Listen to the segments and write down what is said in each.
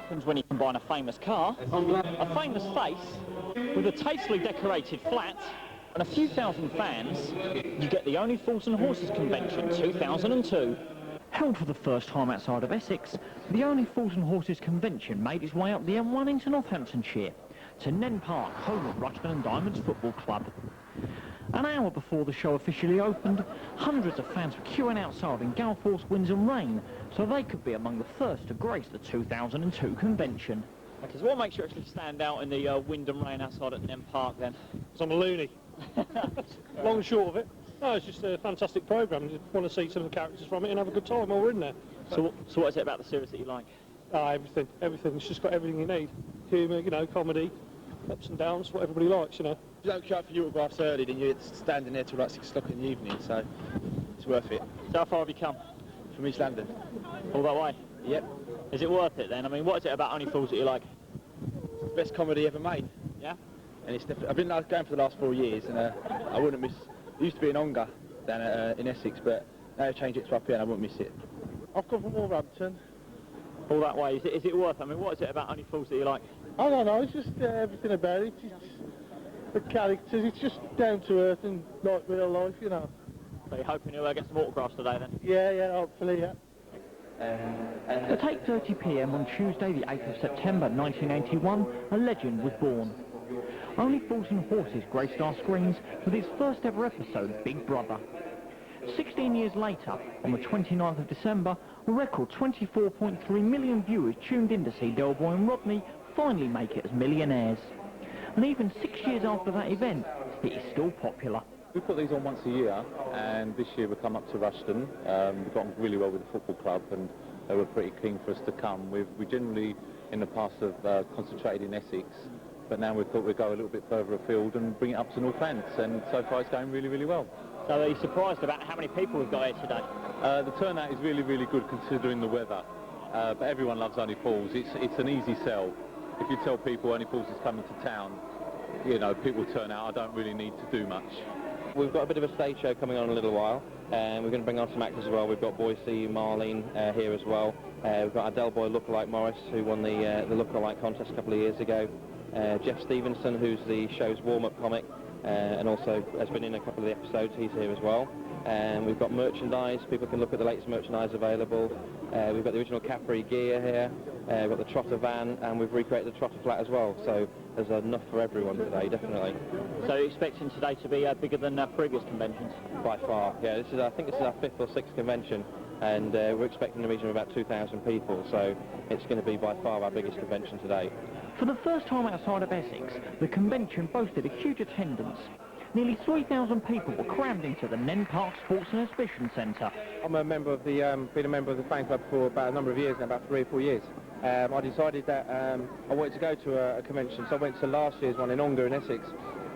happens when you combine a famous car, a famous face, with a tastefully decorated flat, and a few thousand fans, you get the Only Fools and Horses Convention 2002. Held for the first time outside of Essex, the Only Fools and Horses Convention made its way up the M1 into Northamptonshire, to Nen Park, home of Rushden Diamonds Football Club. An hour before the show officially opened, hundreds of fans were queuing outside in gale force winds and rain, so they could be among the first to grace the 2002 convention. Okay, so what makes you actually stand out in the wind and rain outside at Nen Park then? Because I'm a loony. Long and short of it. No, it's just a fantastic programme. You want to see some of the characters from it and have a good time while we're in there. So what is it about the series that you like? Everything. It's just got everything you need. Humour, you know, comedy, ups and downs, what everybody likes, you know. If you don't queue up for autographs early, then you're standing there till like 6 o'clock in the evening, so it's worth it. So how far have you come? From East London. All that way? Yep. Is it worth it then? I mean, what is it about Only Fools that you like? It's the best comedy ever made. Yeah? And it's I've been going for the last 4 years, and I wouldn't miss. It used to be in Ongar down in Essex, but now they've changed it to up here, and I wouldn't miss it. I've come from Wolverhampton. All that way. Is it worth it? I mean, what is it about Only Fools that you like? I don't know, it's just everything about it. It's the characters, it's just down to earth and like real life, you know. So you're hoping you'll get some autographs today then? Yeah, hopefully, yeah. At 8:30 p.m. on Tuesday, the 8th of September 1981, a legend was born. Only Fools and Horses graced our screens with its first ever episode, Big Brother. 16 years later, on the 29th of December, a record 24.3 million viewers tuned in to see Del Boy and Rodney finally make it as millionaires. And even 6 years after that event, it is still popular. We put these on once a year, and this year we come up to Rushden. We've got on really well with the football club, and they were pretty keen for us to come. We generally, in the past, have concentrated in Essex, but now we thought we'd go a little bit further afield and bring it up to Northants, and so far it's going really, really well. So are you surprised about how many people we've got here today? The turnout is really, really good considering the weather, but everyone loves Only Fools. It's an easy sell. If you tell people Only Fools is coming to town, you know, people turn out. I don't really need to do much. We've got a bit of a stage show coming on in a little while, and we're going to bring on some actors as well. We've got Boise, Marlene here as well. We've got our Del Boy lookalike Morris, who won the lookalike contest a couple of years ago. Jeff Stevenson, who's the show's warm-up comic, and also has been in a couple of the episodes. He's here as well. And we've got merchandise. People can look at the latest merchandise available. We've got the original Capri gear here. We've got the Trotter van, and we've recreated the Trotter flat as well. So there's enough for everyone today, definitely. So you're expecting today to be bigger than previous conventions? By far, yeah. I think this is our 5th or 6th convention, and we're expecting a region of about 2,000 people. So it's going to be by far our biggest convention today. For the first time outside of Essex, the convention boasted a huge attendance. Nearly 3,000 people were crammed into the Nen Park Sports and Exhibition Centre. I'm a member of the, been a member of the fan club for about a number of years now, about 3 or 4 years. I decided that I wanted to go to a convention, so I went to last year's one in Ongar in Essex,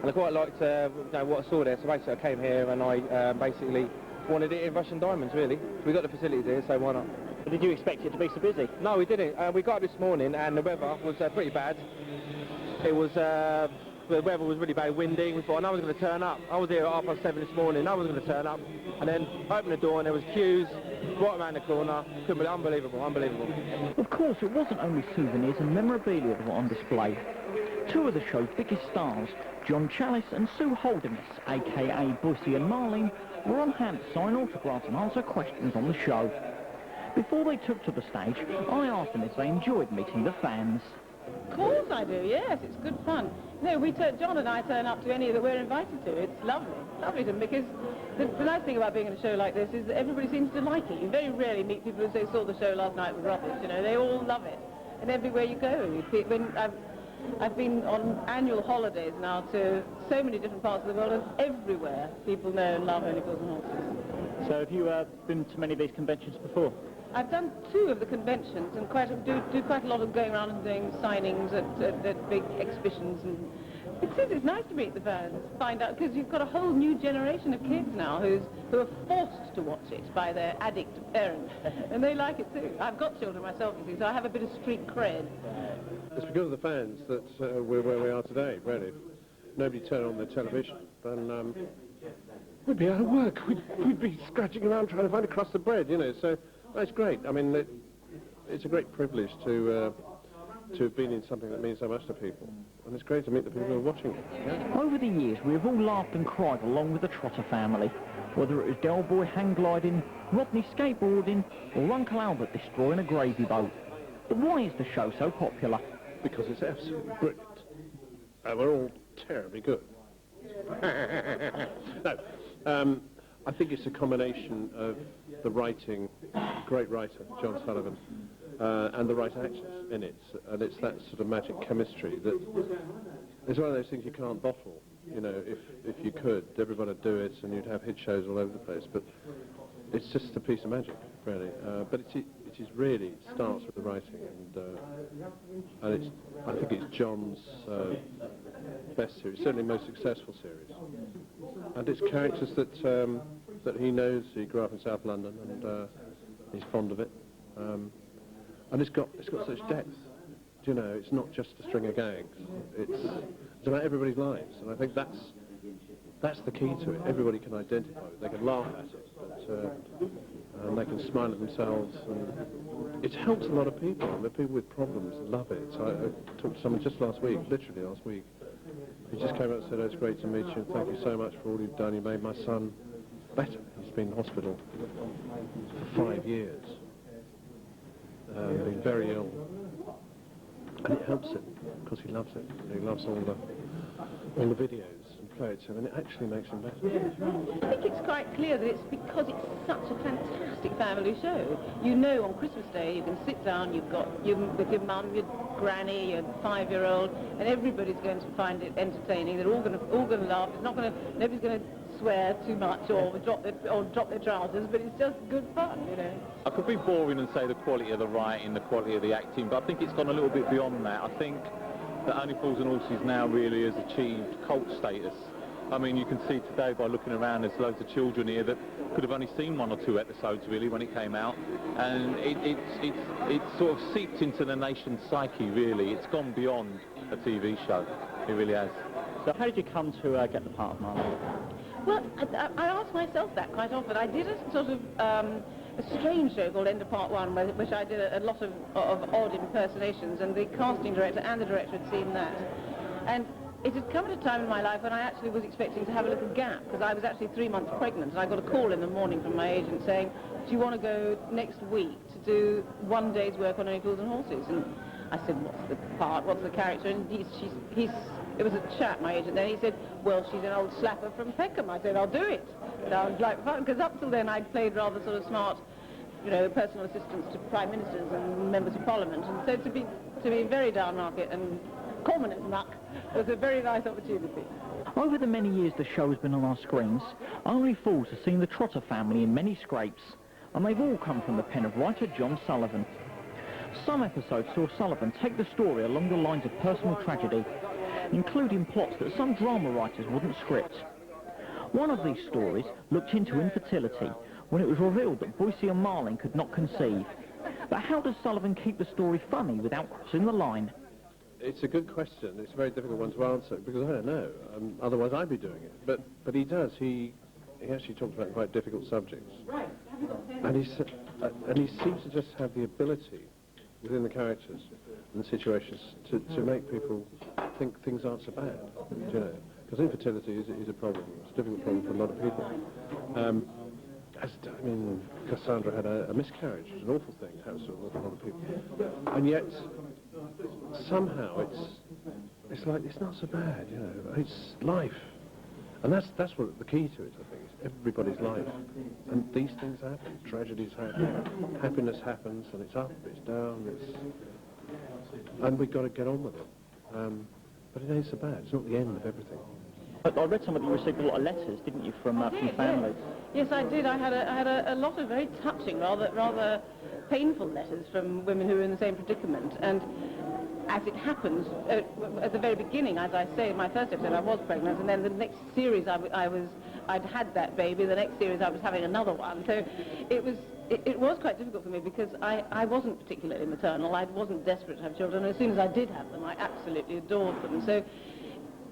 and I quite liked what I saw there, so basically I came here and I basically wanted it in Rushden Diamonds, really. We got the facilities here, so why not? But did you expect it to be so busy? No, we didn't. We got up this morning and the weather was pretty bad. It was... the weather was really bad, windy. We thought I was going to turn up. I was here at 7:30 this morning. I was going to turn up, and then opened the door and there was queues right around the corner. Unbelievable. Of course, it wasn't only souvenirs and memorabilia that were on display. Two of the show's biggest stars, John Challis and Sue Holderness, aka Boise and Marlene, were on hand to sign autographs and answer questions on the show. Before they took to the stage, I asked them if they enjoyed meeting the fans. Of course I do, yes, it's good fun. No, John and I turn up to any that we're invited to. It's lovely to them, because the nice thing about being in a show like this is that everybody seems to like it. You very rarely meet people who say, saw the show last night was rubbish, you know, they all love it. And everywhere you go, I've been on annual holidays now to so many different parts of the world, and everywhere people know and love Only Fools and Horses. So have you been to many of these conventions before? I've done 2 of the conventions and do quite a lot of going around and doing signings at big exhibitions, and it's nice to meet the fans, find out, because you've got a whole new generation of kids now who are forced to watch it by their addict parents, and they like it too. I've got children myself, you see, so I have a bit of street cred. It's because of the fans that we're where we are today, really. If nobody turned on the television, then we'd be out of work. We'd be scratching around trying to find a crust of bread, you know, so that's great. I mean, it's a great privilege to to have been in something that means so much to people. And it's great to meet the people who are watching it. Yeah? Over the years, we have all laughed and cried along with the Trotter family, whether it was Del Boy hang gliding, Rodney skateboarding, or Uncle Albert destroying a gravy boat. But why is the show so popular? Because it's absolutely brilliant. And we're all terribly good. No, I think it's a combination of the writing, great writer, John Sullivan, and the right actors in it. And it's that sort of magic chemistry that it's one of those things you can't bottle. You know, if you could, everybody would do it and you'd have hit shows all over the place. But it's just a piece of magic, really. But it is really starts with the writing, and it's, I think it's John's best series, certainly most successful series. And it's characters that he knows. He grew up in South London, and he's fond of it. And it's got such depth. You know, it's not just a string of gags. It's about everybody's lives, and I think that's the key to it. Everybody can identify with it. They can laugh at it, but and they can smile at themselves. And it's helped a lot of people. And the people with problems love it. So I talked to someone just last week, literally last week. He just came out and said, "Oh, it's great to meet you, and thank you so much for all you've done. You made my son better. He's been in hospital for 5 years. Been very ill. And it helps him, because he loves it. He loves all the videos and play it to him, and it actually makes him better." I think it's quite clear that it's because it's such a fantastic family show. You know, on Christmas Day you can sit down, you've got with your mum, your granny, your 5-year-old, and everybody's going to find it entertaining. They're all going to laugh. It's not going to, nobody's going to swear too much or drop their trousers, but it's just good fun, you know. I could be boring and say the quality of the writing, the quality of the acting, but I think it's gone a little bit beyond that. I think that Only Fools and Horses now really has achieved cult status. I mean, you can see today by looking around, there's loads of children here that could have only seen 1 or 2 episodes really when it came out, and it's sort of seeped into the nation's psyche really. It's gone beyond a TV show. It really has. So how did you come to get the part of Marlon? Well, I ask myself that quite often. I did a sort of a strange show called End of Part 1, which I did a lot of odd impersonations, and the casting director and the director had seen that. And it had come at a time in my life when I actually was expecting to have a little gap, because I was actually 3 months pregnant, and I got a call in the morning from my agent saying, "Do you want to go next week to do 1 day's work on Only Fools and Horses?" And I said, "What's the part? What's the character?" And it was a chap, my agent, then he said, "Well, she's an old slapper from Peckham." I said, "I'll do it." Sounds like fun, because up till then I'd played rather sort of smart, you know, personal assistants to prime ministers and members of parliament, and so to be very downmarket and cormorant muck was a very nice opportunity. Over the many years the show has been on our screens, Only Fools has seen the Trotter family in many scrapes, and they've all come from the pen of writer John Sullivan. Some episodes saw Sullivan take the story along the lines of personal tragedy, including plots that some drama writers wouldn't script. One of these stories looked into infertility when it was revealed that Boycie and Marlin could not conceive. But how does Sullivan keep the story funny without crossing the line? It's a good question. It's a very difficult one to answer, because I don't know. Otherwise I'd be doing it. But he does. He actually talks about quite difficult subjects. And he seems to just have the ability within the characters and the situations to make people think things aren't so bad, you know, because infertility is a problem. It's a difficult problem for a lot of people. I mean, Cassandra had a miscarriage. It's an awful thing. It happens to an awful lot of people. And yet, somehow, it's like, it's not so bad, you know. It's life. And that's what the key to it, I think. It's everybody's life. And these things happen. Tragedies happen. Happiness happens, and it's up, it's down, and we've got to get on with it. But it ain't so bad. It's not the end of everything. But I read somewhere that you received a lot of letters, didn't you, from families? Yes, I did. I had a lot of very touching, rather painful letters from women who were in the same predicament. And as it happens, at the very beginning, as I say, in my first episode, I was pregnant, and then the next series I'd had that baby. The next series I was having another one. So it was quite difficult for me, because I wasn't particularly maternal. I wasn't desperate to have children. As soon as I did have them, I absolutely adored them. So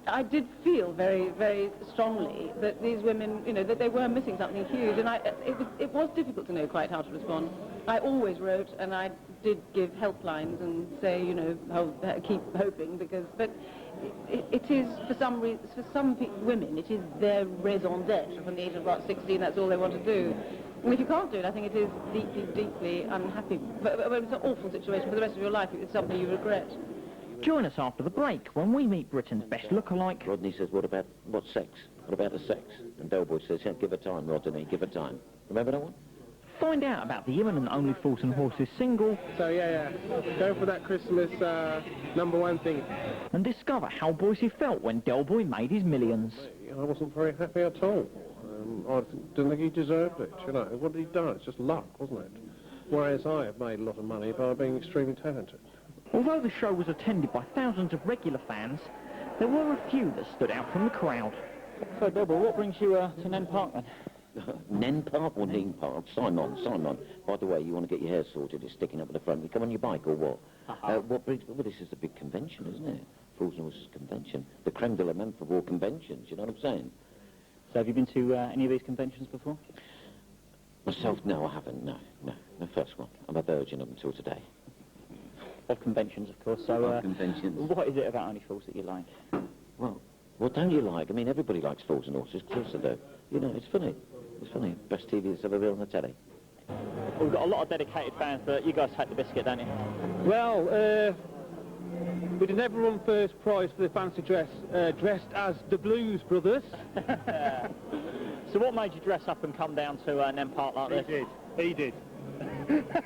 I did feel very, very strongly that these women, you know, that they were missing something huge, and it was difficult to know quite how to respond. I always wrote, and I did give helplines and say, you know, keep hoping, but it is, for some women, it is their raison d'etre. From the age of about 16, that's all they want to do. And if you can't do it, I think it is deeply, deeply unhappy. But it's an awful situation for the rest of your life. It's something you regret. Join us after the break when we meet Britain's best lookalike. Rodney says, what sex? What about the sex? And Delboy says, yeah, give her time, Rodney, give her time. Remember that one? Find out about the imminent Only Fools and Horses single. So yeah, go for that Christmas #1 thing. And discover how Boise felt when Delboy made his millions. I wasn't very happy at all. I didn't think he deserved it, you know. What had he done? It's just luck, wasn't it? Whereas I have made a lot of money by being extremely talented. Although the show was attended by thousands of regular fans, there were a few that stood out from the crowd. So, Delboy, what brings you to Nen Park, then? Nen Park or Nen Park? Simon. By the way, you want to get your hair sorted, it's sticking up at the front. You come on your bike or what? What brings... Well, this is the big convention, isn't it? Fools and Horses convention. The creme de la menthe of all conventions, you know what I'm saying? So have you been to any of these conventions before? Myself, no, I haven't, no. The first one. I'm a virgin up until today. Of conventions, of course. So, of conventions. What is it about Only Fools that you like? Well, what don't you like? I mean, everybody likes Fools and Horses, of course they do. You know, it's funny. It's funny. Best TV that's ever been on the telly. Well, we've got a lot of dedicated fans, but you guys take the biscuit, don't you? Well, we did never won first prize for the fancy dress, dressed as the Blues Brothers. So what made you dress up and come down to Nen Park like this? He did.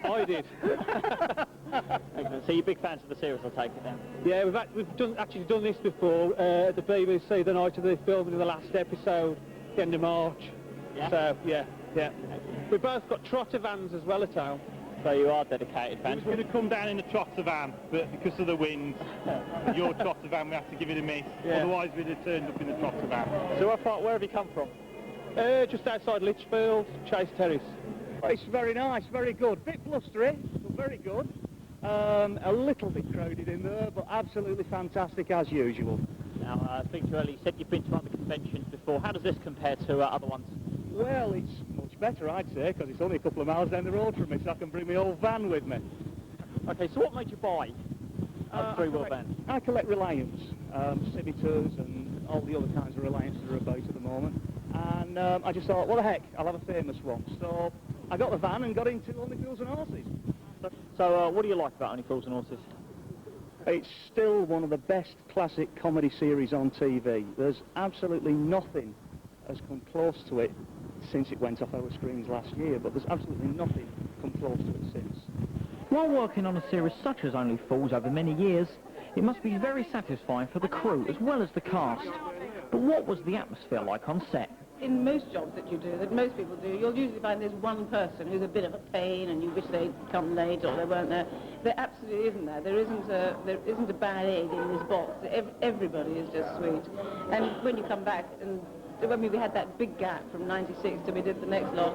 I did. Excellent. So you're big fans of the series, I'll take it then? Yeah, we've actually done this before at the BBC the night of the filming of the last episode, the end of March. Yeah? So, yeah. We've both got trotter vans as well at home. So you are dedicated fans. We were going to come down in a trotter van, but because of the wind, your trotter van, we have to give it a miss. Yeah. Otherwise, we'd have turned up in the trotter van. So where have you come from? Just outside Lichfield, Chase Terrace. It's very nice, very good. Bit blustery, but very good. A little bit crowded in there, but absolutely fantastic as usual. Now, speaking to earlier, you said you've been to other conventions before. How does this compare to other ones? Well, it's much better, I'd say, because it's only a couple of miles down the road from me, so I can bring my old van with me. Okay, so what made you buy a three-wheel van? I collect Reliance, Civitors and all the other kinds of Reliance that are about at the moment. And I just thought, what the heck, I'll have a famous one. So I got the van and got into Only Fools and Horses. So what do you like about Only Fools and Horses? It's still one of the best classic comedy series on TV. There's absolutely nothing has come close to it since it went off our screens last year, but there's absolutely nothing come close to it since. While working on a series such as Only Fools over many years, it must be very satisfying for the crew as well as the cast. But what was the atmosphere like on set? In most jobs that you do, that most people do, you'll usually find there's one person who's a bit of a pain and you wish they'd come late or they weren't there. There absolutely isn't there. There isn't a bad egg in this box. Everybody is just sweet. And when you come back, and I mean, we had that big gap from 96 till we did the next lot,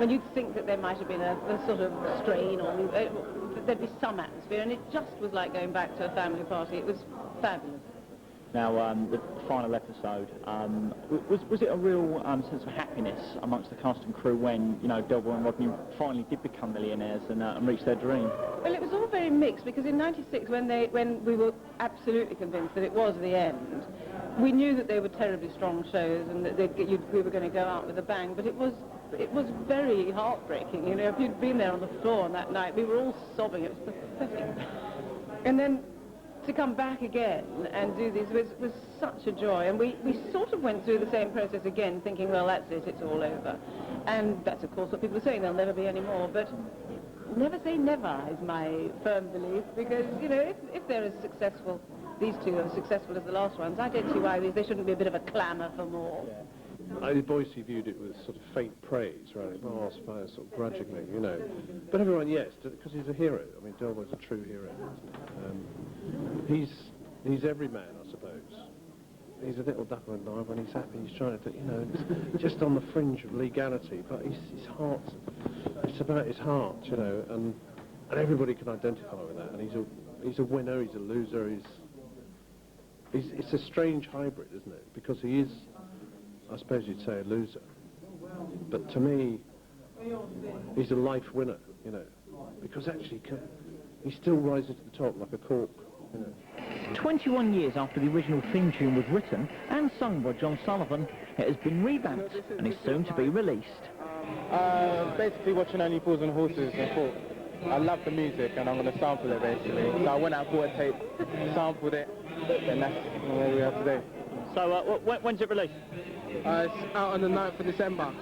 when you'd think that there might have been a sort of strain or there'd be some atmosphere, and it just was like going back to a family party. It was fabulous. Now, the final episode, was it a real sense of happiness amongst the cast and crew when, you know, Delboy and Rodney finally did become millionaires and reach their dream? Well, it was all very mixed, because in 96, when we were absolutely convinced that it was the end, we knew that they were terribly strong shows and that we were going to go out with a bang, but it was very heartbreaking. You know, if you'd been there on the floor on that night, we were all sobbing. It was pathetic. And then to come back again and do this was such a joy, and we sort of went through the same process again, thinking, well, that's it, it's all over. And that's, of course, what people are saying, there'll never be any more, but never say never is my firm belief, because, you know, if they're as successful, these two are as successful as the last ones, I don't see why there shouldn't be a bit of a clamour for more. Boise viewed it with sort of faint praise, right? Well, I suppose, sort of grudgingly, you know. But everyone, yes, because he's a hero. I mean, Delboy's a true hero. He's every man, I suppose. He's a little duck and dive when he's happy. He's trying to, you know, it's just on the fringe of legality, but his heart, it's about his heart, you know, and everybody can identify with that. And he's a winner, he's a loser, it's a strange hybrid, isn't it? Because he is, I suppose you'd say, a loser. But to me, he's a life winner, you know, because actually he still rises to the top like a cork, you know. 21 years after the original theme tune was written and sung by John Sullivan, it has been revamped and is soon to be released. Basically watching Only Fools and Horses and thought, I love the music and I'm going to sample it basically. So I went out, bought a tape, sampled it, and that's what we have today. So when's it released? It's out on the 9th of December.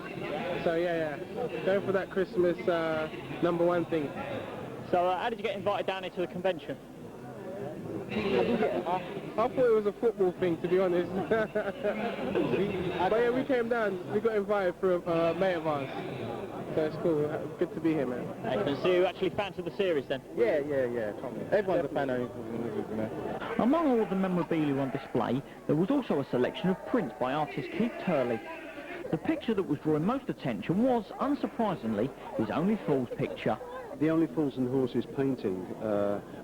So yeah. Going for that Christmas #1 thing. So how did you get invited down into the convention? I thought it was a football thing, to be honest. But yeah, we came down, we got invited for a mate of ours. So it's cool, good to be here, man. Excellent. So you actually fancied the series then? Yeah. Everyone's a fan of movies, you know. Among all the memorabilia on display, there was also a selection of prints by artist Keith Turley. The picture that was drawing most attention was, unsurprisingly, his Only Fools picture. The Only Fools and Horses painting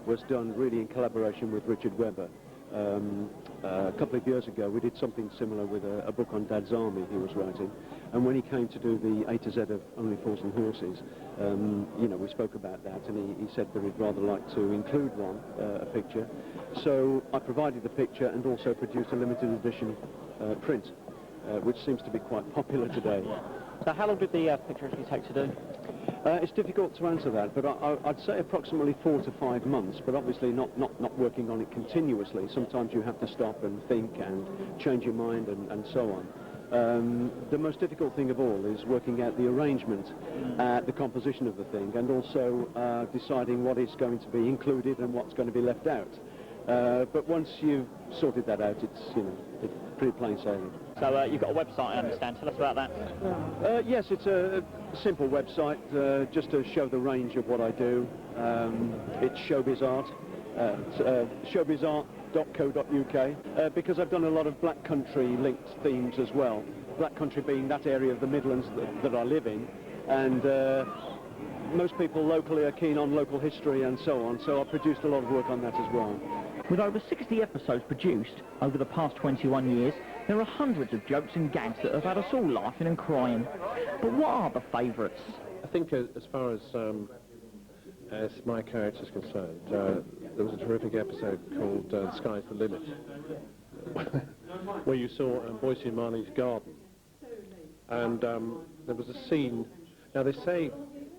was done really in collaboration with Richard Webber. A couple of years ago we did something similar with a book on Dad's Army he was writing, and when he came to do the A to Z of Only Fools and Horses, you know, we spoke about that, and he said that he'd rather like to include a picture. So I provided the picture and also produced a limited edition print, which seems to be quite popular today. So how long did the picture actually take to do? It's difficult to answer that, but I'd say approximately 4 to 5 months, but obviously not working on it continuously. Sometimes you have to stop and think and change your mind and so on. The most difficult thing of all is working out the arrangement, the composition of the thing, and also deciding what is going to be included and what's going to be left out. But once you've sorted that out, it's pretty plain sailing. So you've got a website, I understand. Tell us about that. Yes, it's a simple website just to show the range of what I do. It's Showbiz Art. Showbizart.co.uk, because I've done a lot of Black Country linked themes as well. Black Country being that area of the Midlands that I live in, and most people locally are keen on local history and so on, so I produced a lot of work on that as well. With over 60 episodes produced over the past 21 years, there are hundreds of jokes and gags that have had us all laughing and crying. But what are the favourites? I think as far as my character's concerned, there was a terrific episode called The Sky's the Limit, where you saw Boyce and Marley's garden. And there was a scene. Now they say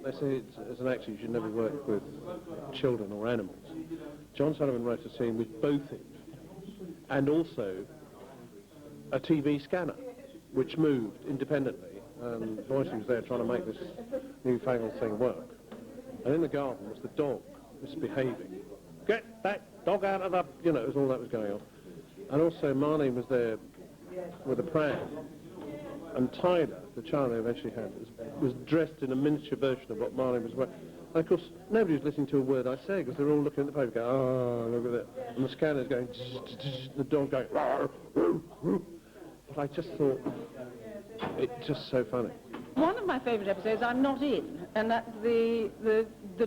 as an actor you should never work with children or animals. John Sullivan wrote a scene with both him and also a TV scanner which moved independently, and Boyce was there trying to make this newfangled thing work. And in the garden was the dog misbehaving. Get that dog out of the... You know, it was all that was going on. And also Marlene was there with a pram. And Tyler, the child they eventually had, was dressed in a miniature version of what Marlene was wearing. And of course, nobody was listening to a word I say, because they're all looking at the paper going, oh, look at that. And the scanner's going, the dog going, rawr, rawr, rawr. But I just thought, it's just so funny. One of my favourite episodes I'm not in, and that's the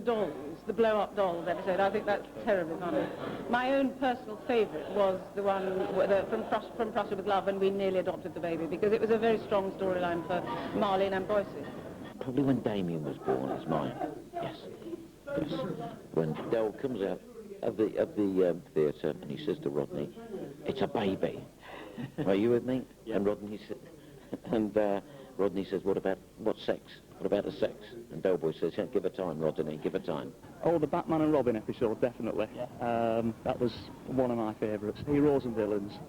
dolls, the blow-up dolls episode. I think that's terribly funny. My own personal favourite was the one from Prussia with Love, when we nearly adopted the baby, because it was a very strong storyline for Marlene and Boyce. Probably when Damien was born, it's mine. Yes. When Del comes out of the theatre and he says to Rodney, "It's a baby." Are you with me? Yeah. And Rodney says, what sex? What about the sex? And Del Boy says, give it time, Rodney, give it time. Oh, the Batman and Robin episode, definitely. Yeah. That was one of my favourites. Heroes and villains.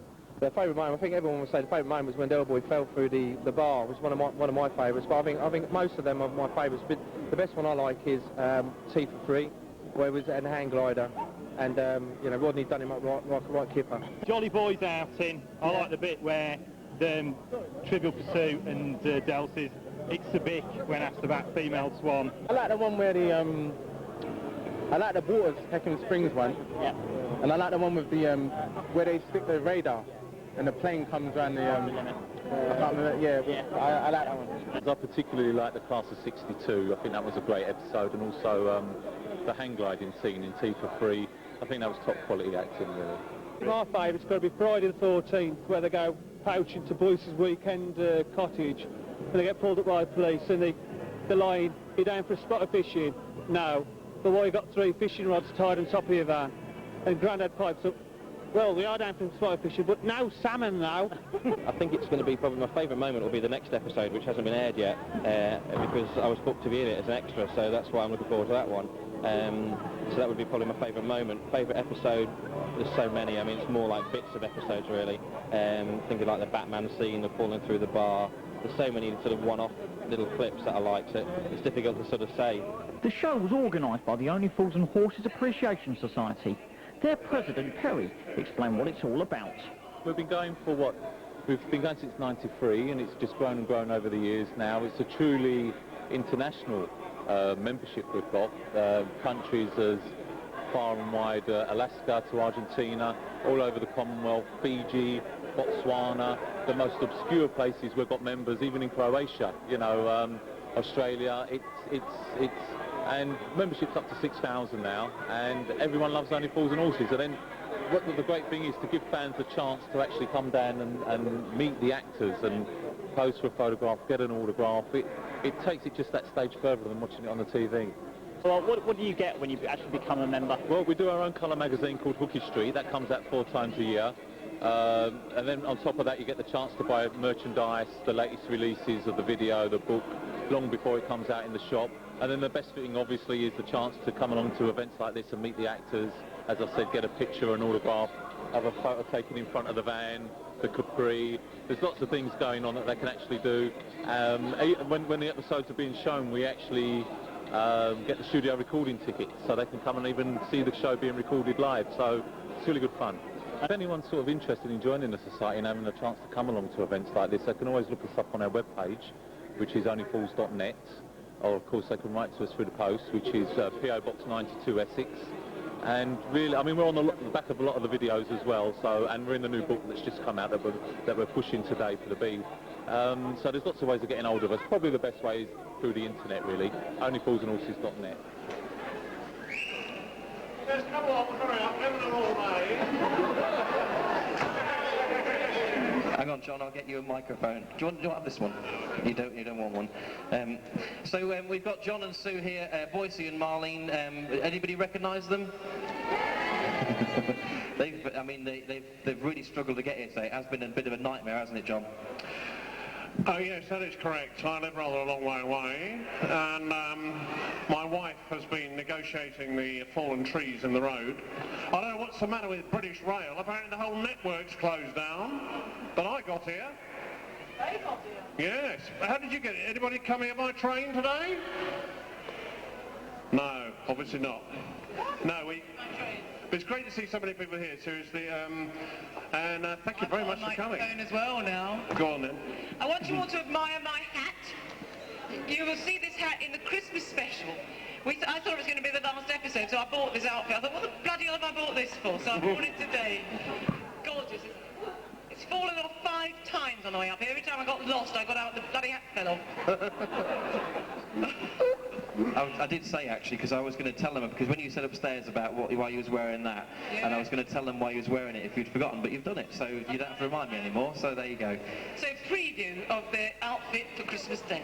The favourite mine, I think everyone would say the favourite mine was when Del Boy fell through the bar, which was one of my favourites. But I think most of them are my favourites. But the best one I like is T for Free, where it was an hang glider, and Rodney done him up right kipper. Jolly Boys outing. I like the bit where the Trivial Pursuit and Del says it's the Bic when asked about female swan. I like the one where I like the Waters Peckham Springs one. Yeah. And I like the one with the where they stick the radar and the plane comes around the I can't remember. Yeah. I like that one. I particularly like the Class of '62. I think that was a great episode, and also the hang gliding scene in T for Free. I think that was top quality acting, really. think my favourite's got to be Friday the 14th, where they go poaching to Boyce's weekend cottage, and they get pulled up by police, and the line, "You down for a spot of fishing?" "No." "But why you got 3 fishing rods tied on top of your van?" And Grandad pipes up, "Well, we are down for spot fishing, but no salmon now." I think it's going to be probably my favourite moment will be the next episode, which hasn't been aired yet, because I was booked to be in it as an extra, so that's why I'm looking forward to that one. So that would be probably my favourite moment. Favourite episode, there's so many. I mean, it's more like bits of episodes, really. Thinking like the Batman scene, the falling through the bar. There's so many sort of one-off little clips that I like, so it's difficult to sort of say. The show was organised by the Only Fools and Horses Appreciation Society. Their president, Perry, explained what it's all about. We've been going for what? We've been going since '93, and it's just grown and grown over the years now. It's a truly international membership we've got. Countries as far and wide, Alaska to Argentina, all over the Commonwealth, Fiji, Botswana, the most obscure places we've got members, even in Croatia, you know, Australia. And membership's up to 6,000 now, and everyone loves Only Fools and Horses. And then what the great thing is to give fans a chance to actually come down and meet the actors and pose for a photograph, get an autograph. It takes it just that stage further than watching it on the TV. Well, what do you get when you actually become a member? Well, we do our own colour magazine called Hooky Street. That comes out 4 times a year. And then on top of that, you get the chance to buy merchandise, the latest releases of the video, the book, long before it comes out in the shop. And then the best thing, obviously, is the chance to come along to events like this and meet the actors. As I said, get a picture, an autograph, have a photo taken in front of the van, the Capri. There's lots of things going on that they can actually do. When the episodes are being shown, we actually get the studio recording tickets, so they can come and even see the show being recorded live. So it's really good fun. If anyone's sort of interested in joining the society and having a chance to come along to events like this, they can always look us up on our webpage, which is onlyfools.net, or of course they can write to us through the post, which is PO Box 92 Essex. And really, I mean, we're on the back of a lot of the videos as well, so, and we're in the new book that's just come out that we're pushing today for the Bee. So there's lots of ways of getting hold of us. Probably the best way is through the internet, really. onlyfoolsandhorses.net. Just come on, hurry up, give them all, mate. Hang on, John, I'll get you a microphone. Do you want to have this one? You don't want one. So we've got John and Sue here, Boyce and Marlene. Anybody recognise them? They've really struggled to get here today. It has been a bit of a nightmare, hasn't it, John? Oh yes, that is correct. I live rather a long way away, and my wife has been negotiating the fallen trees in the road. I don't know what's the matter with British Rail. Apparently the whole network's closed down, but I got here. They got here? Yes. How did you get it? Anybody come here by train today? No, obviously not. No, it's great to see so many people here, seriously, and thank you very much for coming. As well now. Go on then. I want you all to admire my hat. You will see this hat in the Christmas special. I thought it was going to be the last episode, so I bought this outfit. I thought, what the bloody hell have I bought this for? So I bought it today. Gorgeous. It's fallen off 5 times on the way up here. Every time I got lost, I got out, the bloody hat fell off. I did say, actually, because I was going to tell them, because when you said upstairs about why you was wearing that, yeah. And I was going to tell them why you was wearing it if you'd forgotten, but you've done it, so you don't have to remind me anymore, so there you go. So preview of the outfit for Christmas Day.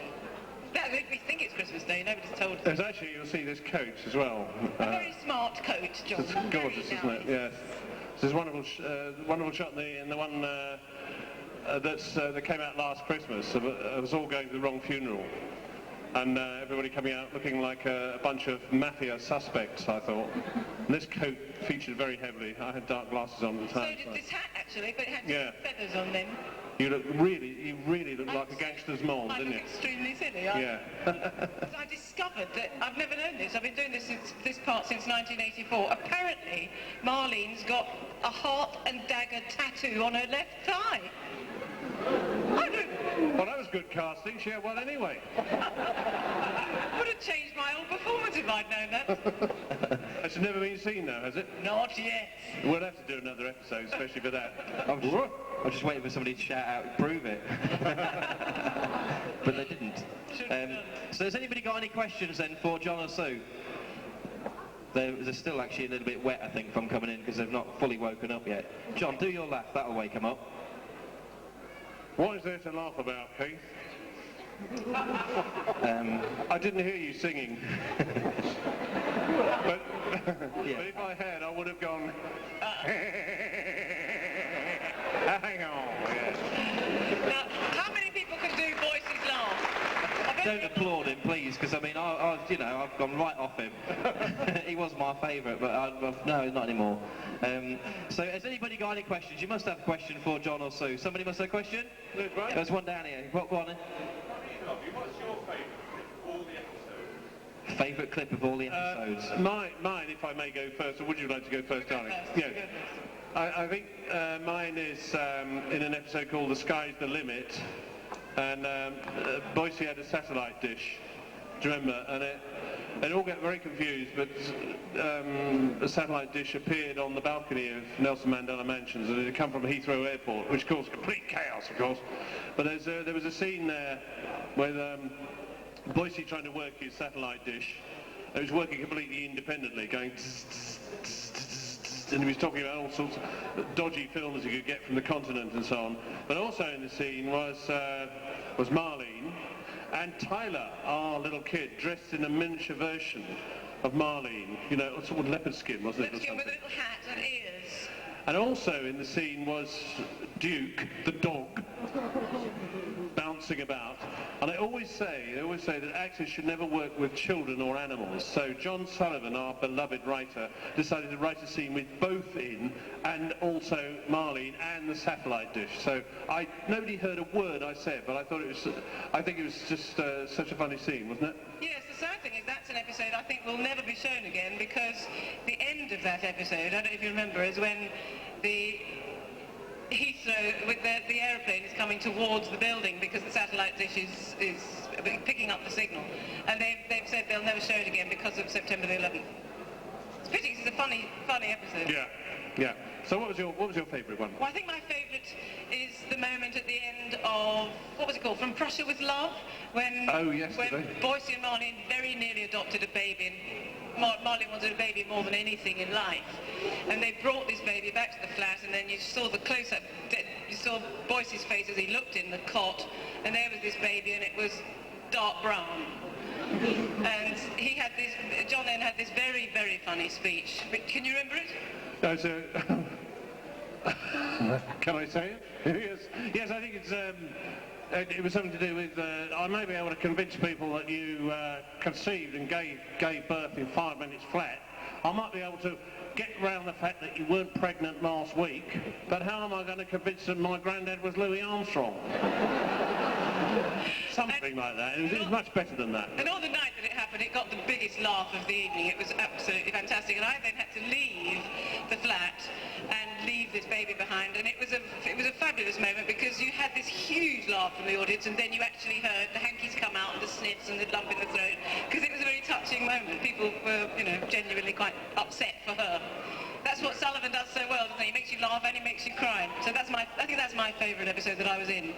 We think it's Christmas Day, nobody's told us. There's actually, you'll see this coat as well. A very smart coat, John. It's gorgeous, isn't it? Yes. This is wonderful shot in the one that came out last Christmas. It was all going to the wrong funeral. And everybody coming out looking like a bunch of mafia suspects, I thought. And this coat featured very heavily. I had dark glasses on at the time. So did this hat, actually, but it had feathers on them. You really look like a gangster's mould, didn't you? Extremely silly. Yeah. I discovered that, I've never known this, I've been doing this part since 1984. Apparently, Marlene's got a heart and dagger tattoo on her left thigh. Well, that was good casting. She had one anyway. Would have changed my whole performance if I'd known that. It's never been seen, though, has it? Not yet. We'll have to do another episode, especially for that. I'm just waiting for somebody to shout out, prove it. But they didn't. So has anybody got any questions then for John or Sue? They're still actually a little bit wet, I think, from coming in because they've not fully woken up yet. John, do your laugh, that'll wake them up. What is there to laugh about, Keith? I didn't hear you singing. but if I had, I would have gone... Hang on. Yeah. Now, how many people can do Boyce's laugh? Don't applaud him, please, because I mean, I've gone right off him. He was my favourite, but no, not anymore. So, has anybody got any questions? You must have a question for John or Sue. Somebody must have a question? Right. There's one down here. Go on then. What's your favourite clip of all the episodes? Favourite clip of all the episodes? Mine, if I may go first, or would you like to go first, darling? Yes. I think mine is in an episode called The Sky's the Limit, and Boise had a satellite dish, do you remember? And they all get very confused, but a satellite dish appeared on the balcony of Nelson Mandela Mansions, and it had come from Heathrow Airport, which caused complete chaos, of course. But there was a scene there with Boise trying to work his satellite dish. It was working completely independently, going and he was talking about all sorts of dodgy films you could get from the continent and so on. But also in the scene was Marlene and Tyler, our little kid, dressed in a miniature version of Marlene, you know, sort of leopard skin, wasn't it? Leopard skin with a little hat and ears. And also in the scene was Duke, the dog, bouncing about. And they always say that actors should never work with children or animals. So John Sullivan, our beloved writer, decided to write a scene with both in, and also Marlene and the satellite dish. So nobody heard a word I said, but I think it was just such a funny scene, wasn't it? Yes, the sad thing is that's an episode I think will never be shown again, because the end of that episode, I don't know if you remember, is when the Heathrow, with the aeroplane is coming towards the building because the satellite dish is picking up the signal, and they've said they'll never show it again because of September the 11th. It's a pity, 'cause it's a funny episode. Yeah. So what was your favourite one? Well, I think my favourite is the moment at the end of, what was it called, From Prussia with Love, when Boyce and Marlene very nearly adopted a baby, and Marlene wanted a baby more than anything in life, and they brought this baby back to the flat, and then you saw the close-up, you saw Boyce's face as he looked in the cot, and there was this baby, and it was dark brown. And he had this, John then had this very, very funny speech. Can you remember it? Can I say it? Yes, I think it was something to do with, I may be able to convince people that you conceived and gave birth in 5 minutes flat. I might be able to get around the fact that you weren't pregnant last week, but how am I going to convince them my granddad was Louis Armstrong? Something like that. It was much better than that. And on the night that it happened, it got the biggest laugh of the evening. It was absolutely fantastic. And I then had to leave the flat and leave this baby behind. And it was a fabulous moment, because you had this huge laugh from the audience, and then you actually heard the hankies come out and the sniffs and the lump in the throat, because it was a very touching moment. People were, genuinely quite upset for her. That's what Sullivan does so well, doesn't he? He makes you laugh and he makes you cry. So I think that's my favourite episode that I was in.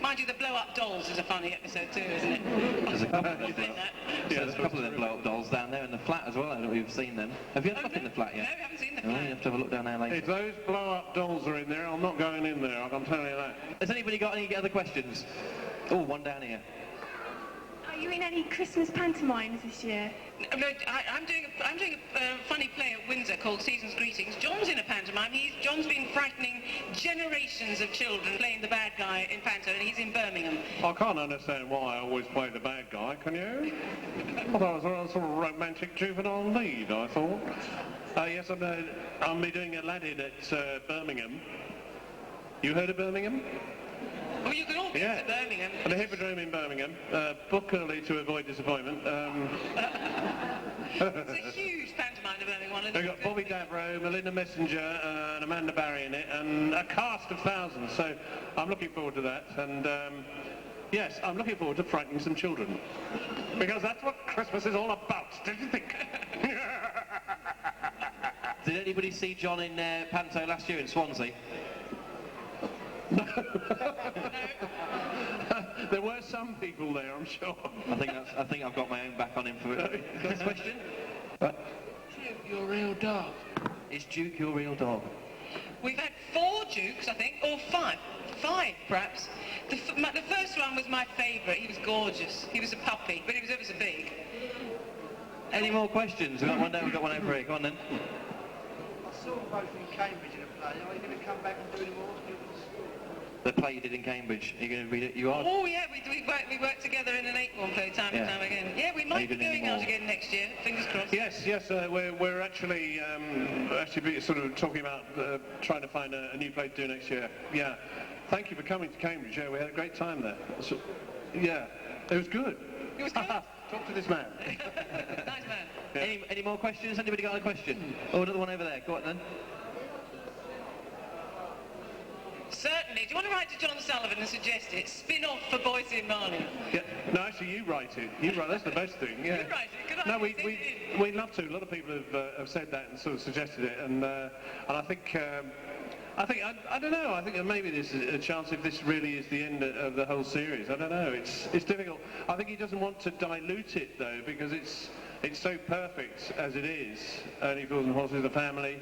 Mind you, the blow-up dolls is a funny episode too, isn't it? There's a couple of there's a couple of them blow-up dolls down there in the flat as well. I don't know if we've seen them. Have you had a look in the flat yet? No, we haven't seen the flat. You have to have a look down there later. If those blow-up dolls are in there, I'm not going in there, I can tell you that. Has anybody got any other questions? Oh, one down here. Are you in any Christmas pantomimes this year? No, I'm doing a funny play at Windsor called Season's Greetings. John's in a pantomime. John's been frightening generations of children playing the bad guy in panto, and he's in Birmingham. I can't understand why I always play the bad guy, can you? I thought it was a sort of romantic juvenile lead, I thought. Yes, I'll be doing Aladdin at Birmingham. You heard of Birmingham? Well, you can all get to Birmingham. At the Hippodrome in Birmingham. Book early to avoid disappointment. It's a huge pantomime, the Birmingham one. They've got Bobby Davro, Melinda Messenger, and Amanda Barry in it, and a cast of thousands. So I'm looking forward to that. And yes, I'm looking forward to frightening some children. Because that's what Christmas is all about, don't you think? Did anybody see John in panto last year in Swansea? There were some people there, I'm sure. I think I've got my own back on him for it. Next question. your real dog? Is Duke your real dog? We've had 4 Dukes, I think, or 5. 5, perhaps. The first one was my favourite. He was gorgeous. He was a puppy, but he was ever so big. Any more questions? We've got one down, we've got one over here. Go on then. I saw them both in Cambridge in a play. Are you going to come back and do any more? The play you did in Cambridge. Are you going to read it? You are? Oh, yeah, we worked together in an Acorn play time and time again. Yeah, we might be going out again next year. Fingers crossed. Yes, we're actually sort of talking about trying to find a new play to do next year. Yeah. Thank you for coming to Cambridge. Yeah, we had a great time there. So, yeah, it was good. It was good. Talk to this man. Nice man. Yeah. Any more questions? Anybody got a question? Oh, another one over there. Go on then. Certainly. Do you want to write to John Sullivan and suggest it? Spin-off for Boise and Marley. Yeah. No, actually, you write it. You write. That's the best thing. Yeah. You write it. Good No, idea. we'd love to. A lot of people have said that and sort of suggested it, and I think. I don't know. I think that maybe there's a chance if this really is the end of the whole series. I don't know. It's difficult. I think he doesn't want to dilute it though, because it's so perfect as it is. Only Fools and Horses, the family,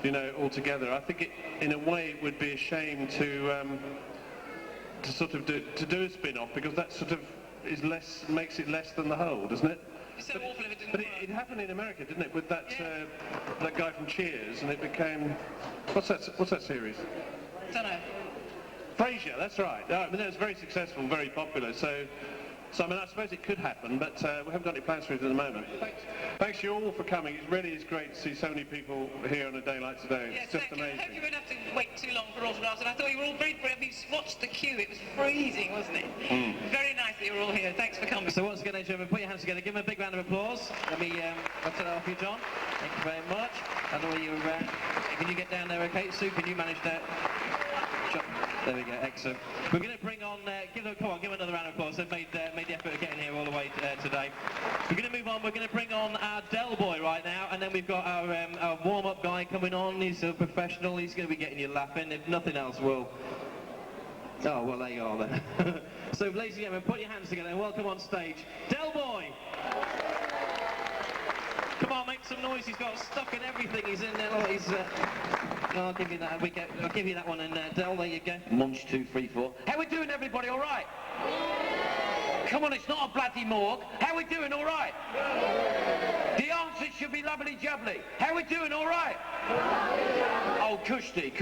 you know, all together. I think in a way it would be a shame to sort of do a spin-off, because that sort of makes it less than the whole, doesn't it? It's so awful if it didn't But work. it happened in America, didn't it, with that that guy from Cheers, and it became what's that series? Don't know. Frasier, that's right. I mean, it was very successful, very popular. So I mean, I suppose it could happen, but we haven't got any plans for it at the moment. Thanks you all for coming. It really is great to see so many people here on a day like today. Yes, It's just thank you. I amazing. hope you won't have to wait too long for autographs. And I thought you were all very brave. We watched the queue. It was freezing, wasn't it? Very nice that you were all here. Thanks for coming. So once again, ladies and gentlemen, put your hands together. Give him a big round of applause. Let me I'll turn it off you, John. Thank you very much. I know you. Can you get down there, okay? Sue, can you manage that? There we go, excellent. We're going to bring on, come on, give another round of applause. They've made the effort of getting here all the way today. We're going to move on. We're going to bring on our Del Boy right now, and then we've got our warm-up guy coming on. He's a professional. He's going to be getting you laughing. If nothing else, will. Oh, well, there you are then. So, ladies and gentlemen, put your hands together and welcome on stage, Del Boy. Come on, make some noise. He's got stuck in everything. He's in there. Oh, he's. I'll give you that. I'll give you that one, and Del, there you go. Munch 2, 3, 4. How we doing, everybody? All right? Come on, it's not a bloody morgue. How we doing? All right? The answer should be lovely jubbly. How we doing? All right? Oh, Kushti.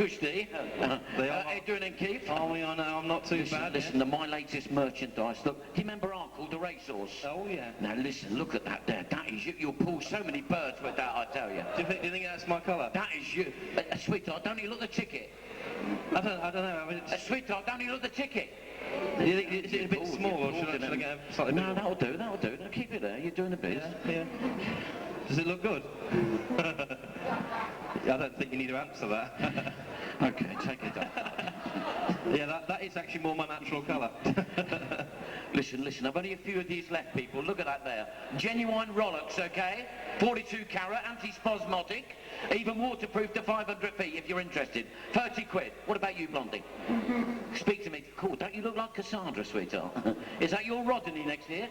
They are. How you doing, Keith? Oh, I know. I'm not too bad. Listen to my latest merchandise. Look, do you remember Arkle, the racehorse? Oh, yeah. Now listen, look at that there. That is you. You'll pull so many birds with that, I tell you. Do you think that's my colour? That is you. Sweetheart, don't you look the ticket? I don't know. I mean, Sweetheart, don't you look the ticket? do you think is it a bit small, or should I get a slightly bigger? No, that'll do. Now keep it there. You're doing a bit. Yeah. Does it look good? I don't think you need to answer that. Okay, take it down. Yeah, that is actually more my natural colour. Listen, I've only a few of these left, people. Look at that there. Genuine Rolex, okay? 42 carat, anti-spasmodic, even waterproof to 500 feet if you're interested. 30 quid. What about you, Blondie? Speak to me. Cool, don't you look like Cassandra, sweetheart? Is that your Rodney next year?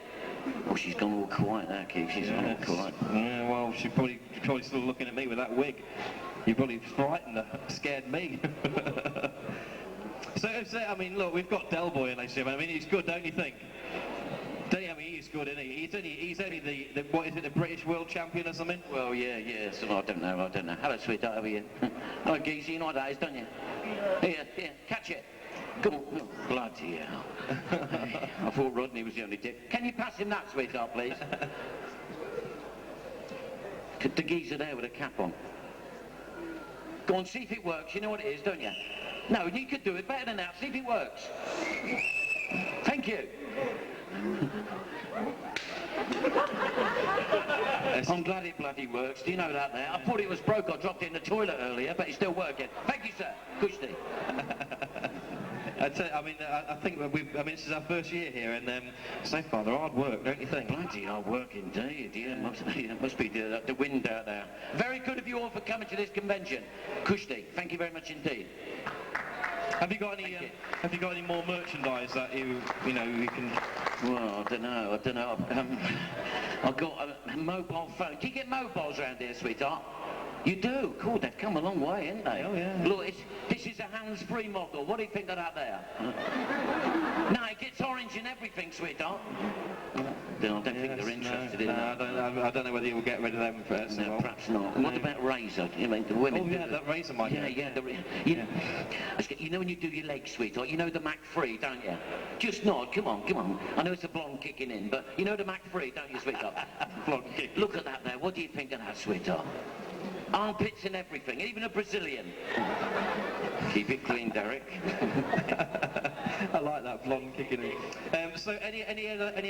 Oh, she's gone all quiet there, Keith. She's gone all quiet. Yeah, well, she's probably still looking at me with that wig. You probably frightened her, scared me. So, I mean, look, we've got Del Boy in this year. I mean, he's good, don't you think? I mean, he's good, isn't he? He's only the what is it, the British world champion or something? Well, yeah. So I don't know. Hello, sweetheart, over here. Hello, geezy, you know what that is, don't you? Here, catch it. Come on. Oh, bloody hell. I thought Rodney was the only dick. Can you pass him that, sweetheart, please? The geezer there with a cap on. Go on, see if it works. You know what it is, don't you? No, you could do it better than that. See if it works. Thank you. I'm glad it bloody works. Do you know that there? I thought it was broke. I dropped it in the toilet earlier, but it's still working. Thank you, sir. Kushti. I think this is our first year here, and so far they're hard work, don't you think? Bloody hard work indeed. Yeah, must be the wind out there. Very good of you all for coming to this convention. Kushti, thank you very much indeed. Have you got any more merchandise that you can? Well, I don't know. I've got a mobile phone. Do you get mobiles around here, sweetheart? You do? Cool, they've come a long way, haven't they? Oh, yeah. Look, this is a hands-free model. What do you think of that there? No, it gets orange and everything, sweetheart. I don't think they're interested in that. I don't know whether you'll get rid of them first. No, perhaps not. What about Razor? You mean the women? Oh, yeah, that Razor might. You know when you do your legs, sweetheart, you know the Mac 3, don't you? Just nod, come on. I know it's a blonde kicking in, but you know the Mac 3, don't you, sweetheart? Blonde kick. Look at that there. What do you think of that, sweetheart? Armpits and everything, even a Brazilian. Keep it clean, Derek. I like that blonde kicking in. So any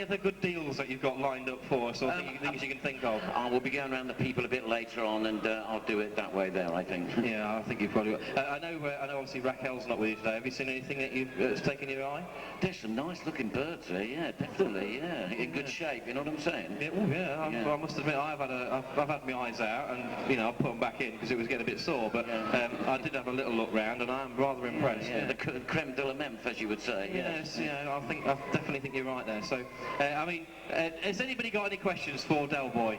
other good deals that you've got lined up for us, or things you can think of? We'll be going around the people a bit later on, and I'll do it that way there, I think. Yeah, I think you probably will. I know obviously Raquel's not with you today. Have you seen anything that's taken your eye? There's some nice looking birds there, yeah, definitely, yeah. In good shape, you know what I'm saying? Yeah, I must admit I've had my eyes out, and you know, I've put them back in because it was getting a bit sore, but I did have a little look round, and I'm rather impressed. Yeah, the creme de la menthe, as you would say. Yes, yeah, I definitely think you're right there. So, I mean, has anybody got any questions for Del Boy?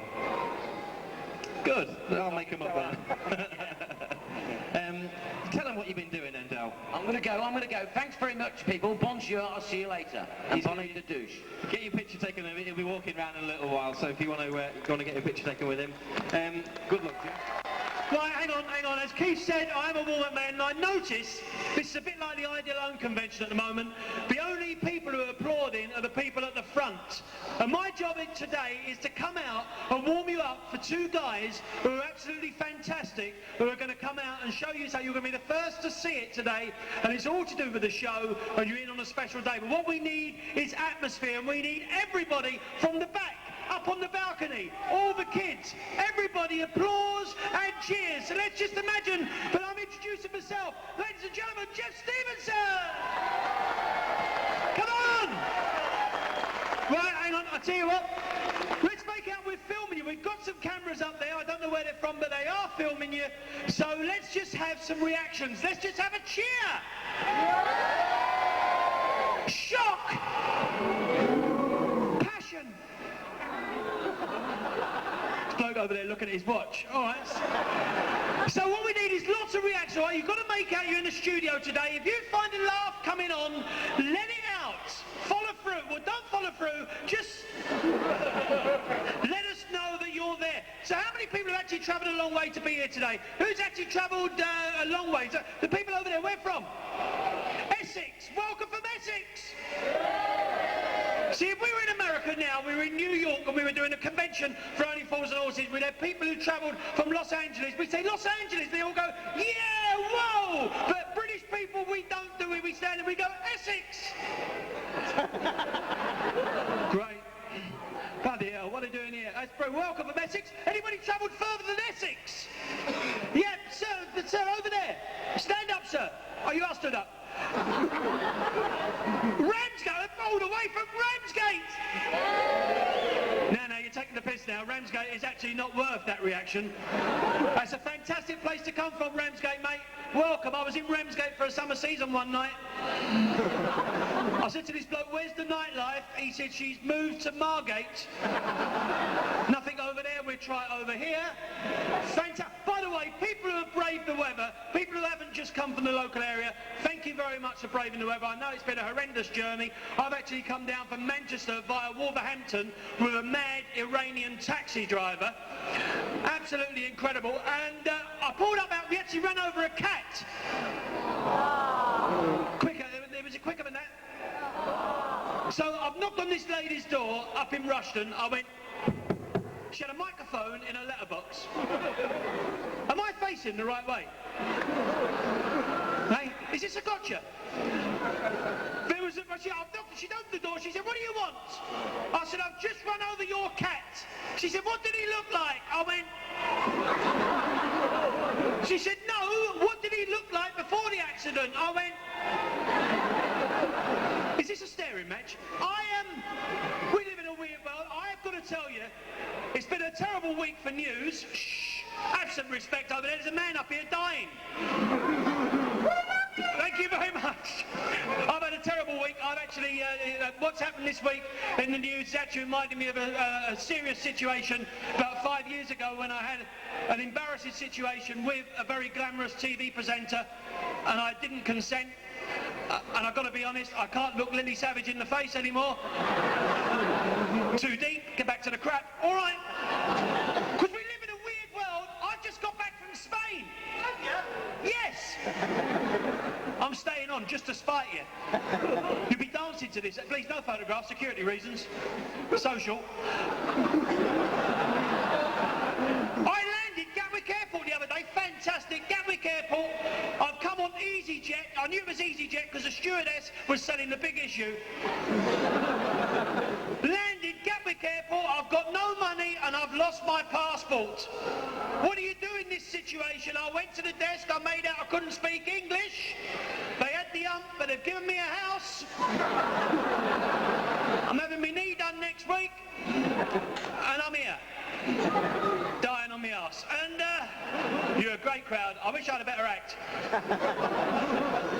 Good, I'll make them up then. Tell them what you've been doing then, Del. I'm going to go. Thanks very much, people. Bonjour, I'll see you later. And bonne de douche. Get your picture taken with him. He'll be walking around in a little while, so if you want to get your picture taken with him, good luck to you. Right, hang on. As Keith said, I am a Walnut man, and I notice this is a bit like the Ideal Own convention at the moment. The only people who are applauding are the people at the front. And my job today is to come out and warm you up for two guys who are absolutely fantastic, who are going to come out and show you, so you're going to be the first to see it today, and it's all to do with the show, and you're in on a special day. But what we need is atmosphere, and we need everybody from the back, up on the balcony, all the kids, everybody applause and cheers. So let's just imagine that I'm introducing myself. Ladies and gentlemen, Jeff Stevenson! Come on! Right, hang on, I'll tell you what. Let's make out we're filming you. We've got some cameras up there. I don't know where they're from, but they are filming you. So let's just have some reactions. Let's just have a cheer! Shock! Passion! Bloke over there looking at his watch. All right. So what we need is lots of reactions. All right? You've got to make out you're in the studio today. If you find a laugh coming on, let it out. Follow through. Well, don't follow through. Just let us know that you're there. So how many people have actually travelled a long way to be here today? Who's actually travelled a long way? So the people over there, where from? Essex. Welcome from Essex. See, if we were in America now, we were in New York and we were doing a convention for Only Fools and Horses, we'd have people who travelled from Los Angeles. We'd say, Los Angeles, they all go, yeah, whoa! But British people, we don't do it. We stand and we go, Essex! Great. Bloody hell, what are they doing here? That's pretty welcome from Essex. Anybody travelled further than Essex? Yeah, sir, over there. Stand up, sir. Oh, you are stood up. Ramsgate, all the way from Ramsgate! No, you're taking the piss now. Ramsgate is actually not worth that reaction. That's a fantastic place to come from, Ramsgate, mate. Welcome. I was in Ramsgate for a summer season one night. I said to this bloke, where's the nightlife? He said, she's moved to Margate. Nothing over there, we'll try it over here. Fantastic. By the way, people who have braved the weather, people who haven't just come from the local area, thank you very much for braving the weather. I know it's been a horrendous journey. I've actually come down from Manchester via Wolverhampton with a mad Iranian taxi driver. Absolutely incredible. And I pulled up out, we actually ran over a cat. Quicker, was it quicker than that? So I've knocked on this lady's door up in Rushden. I went, she had a microphone in her letterbox. Am I facing the right way? Hey, is this a gotcha? There was she opened the door, she said, what do you want? I said, I've just run over your cat. She said, what did he look like? I went... She said, no, what did he look like before the accident? I went... Is this a staring match? We live in a weird world. I have got to tell you, it's been a terrible week for news. Shh, have some respect over there. There's a man up here dying. Thank you very much. I've had a terrible week. I've actually, what's happened this week in the news is actually reminding me of a serious situation about 5 years ago when I had an embarrassing situation with a very glamorous TV presenter, and I didn't consent. And I've got to be honest, I can't look Lily Savage in the face anymore. Too deep, get back to the crap. All right. Because we live in a weird world. I've just got back from Spain. Have you? Yes. I'm staying on just to spite you. You'll be dancing to this. Please, no photographs, security reasons. Social. I landed Gatwick Airport the other day. Fantastic. Gatwick Airport. I've come on EasyJet. I knew it was EasyJet because the stewardess was selling the big issue. Landed Gatwick Airport. I've got no money and I've lost my passport. What do you do in this situation? I went to the desk. I made out I couldn't speak English. They had the but they've given me a house. I'm having my knee done next week. And I'm here. Dying on my arse. And you're a great crowd. I wish I had a better act.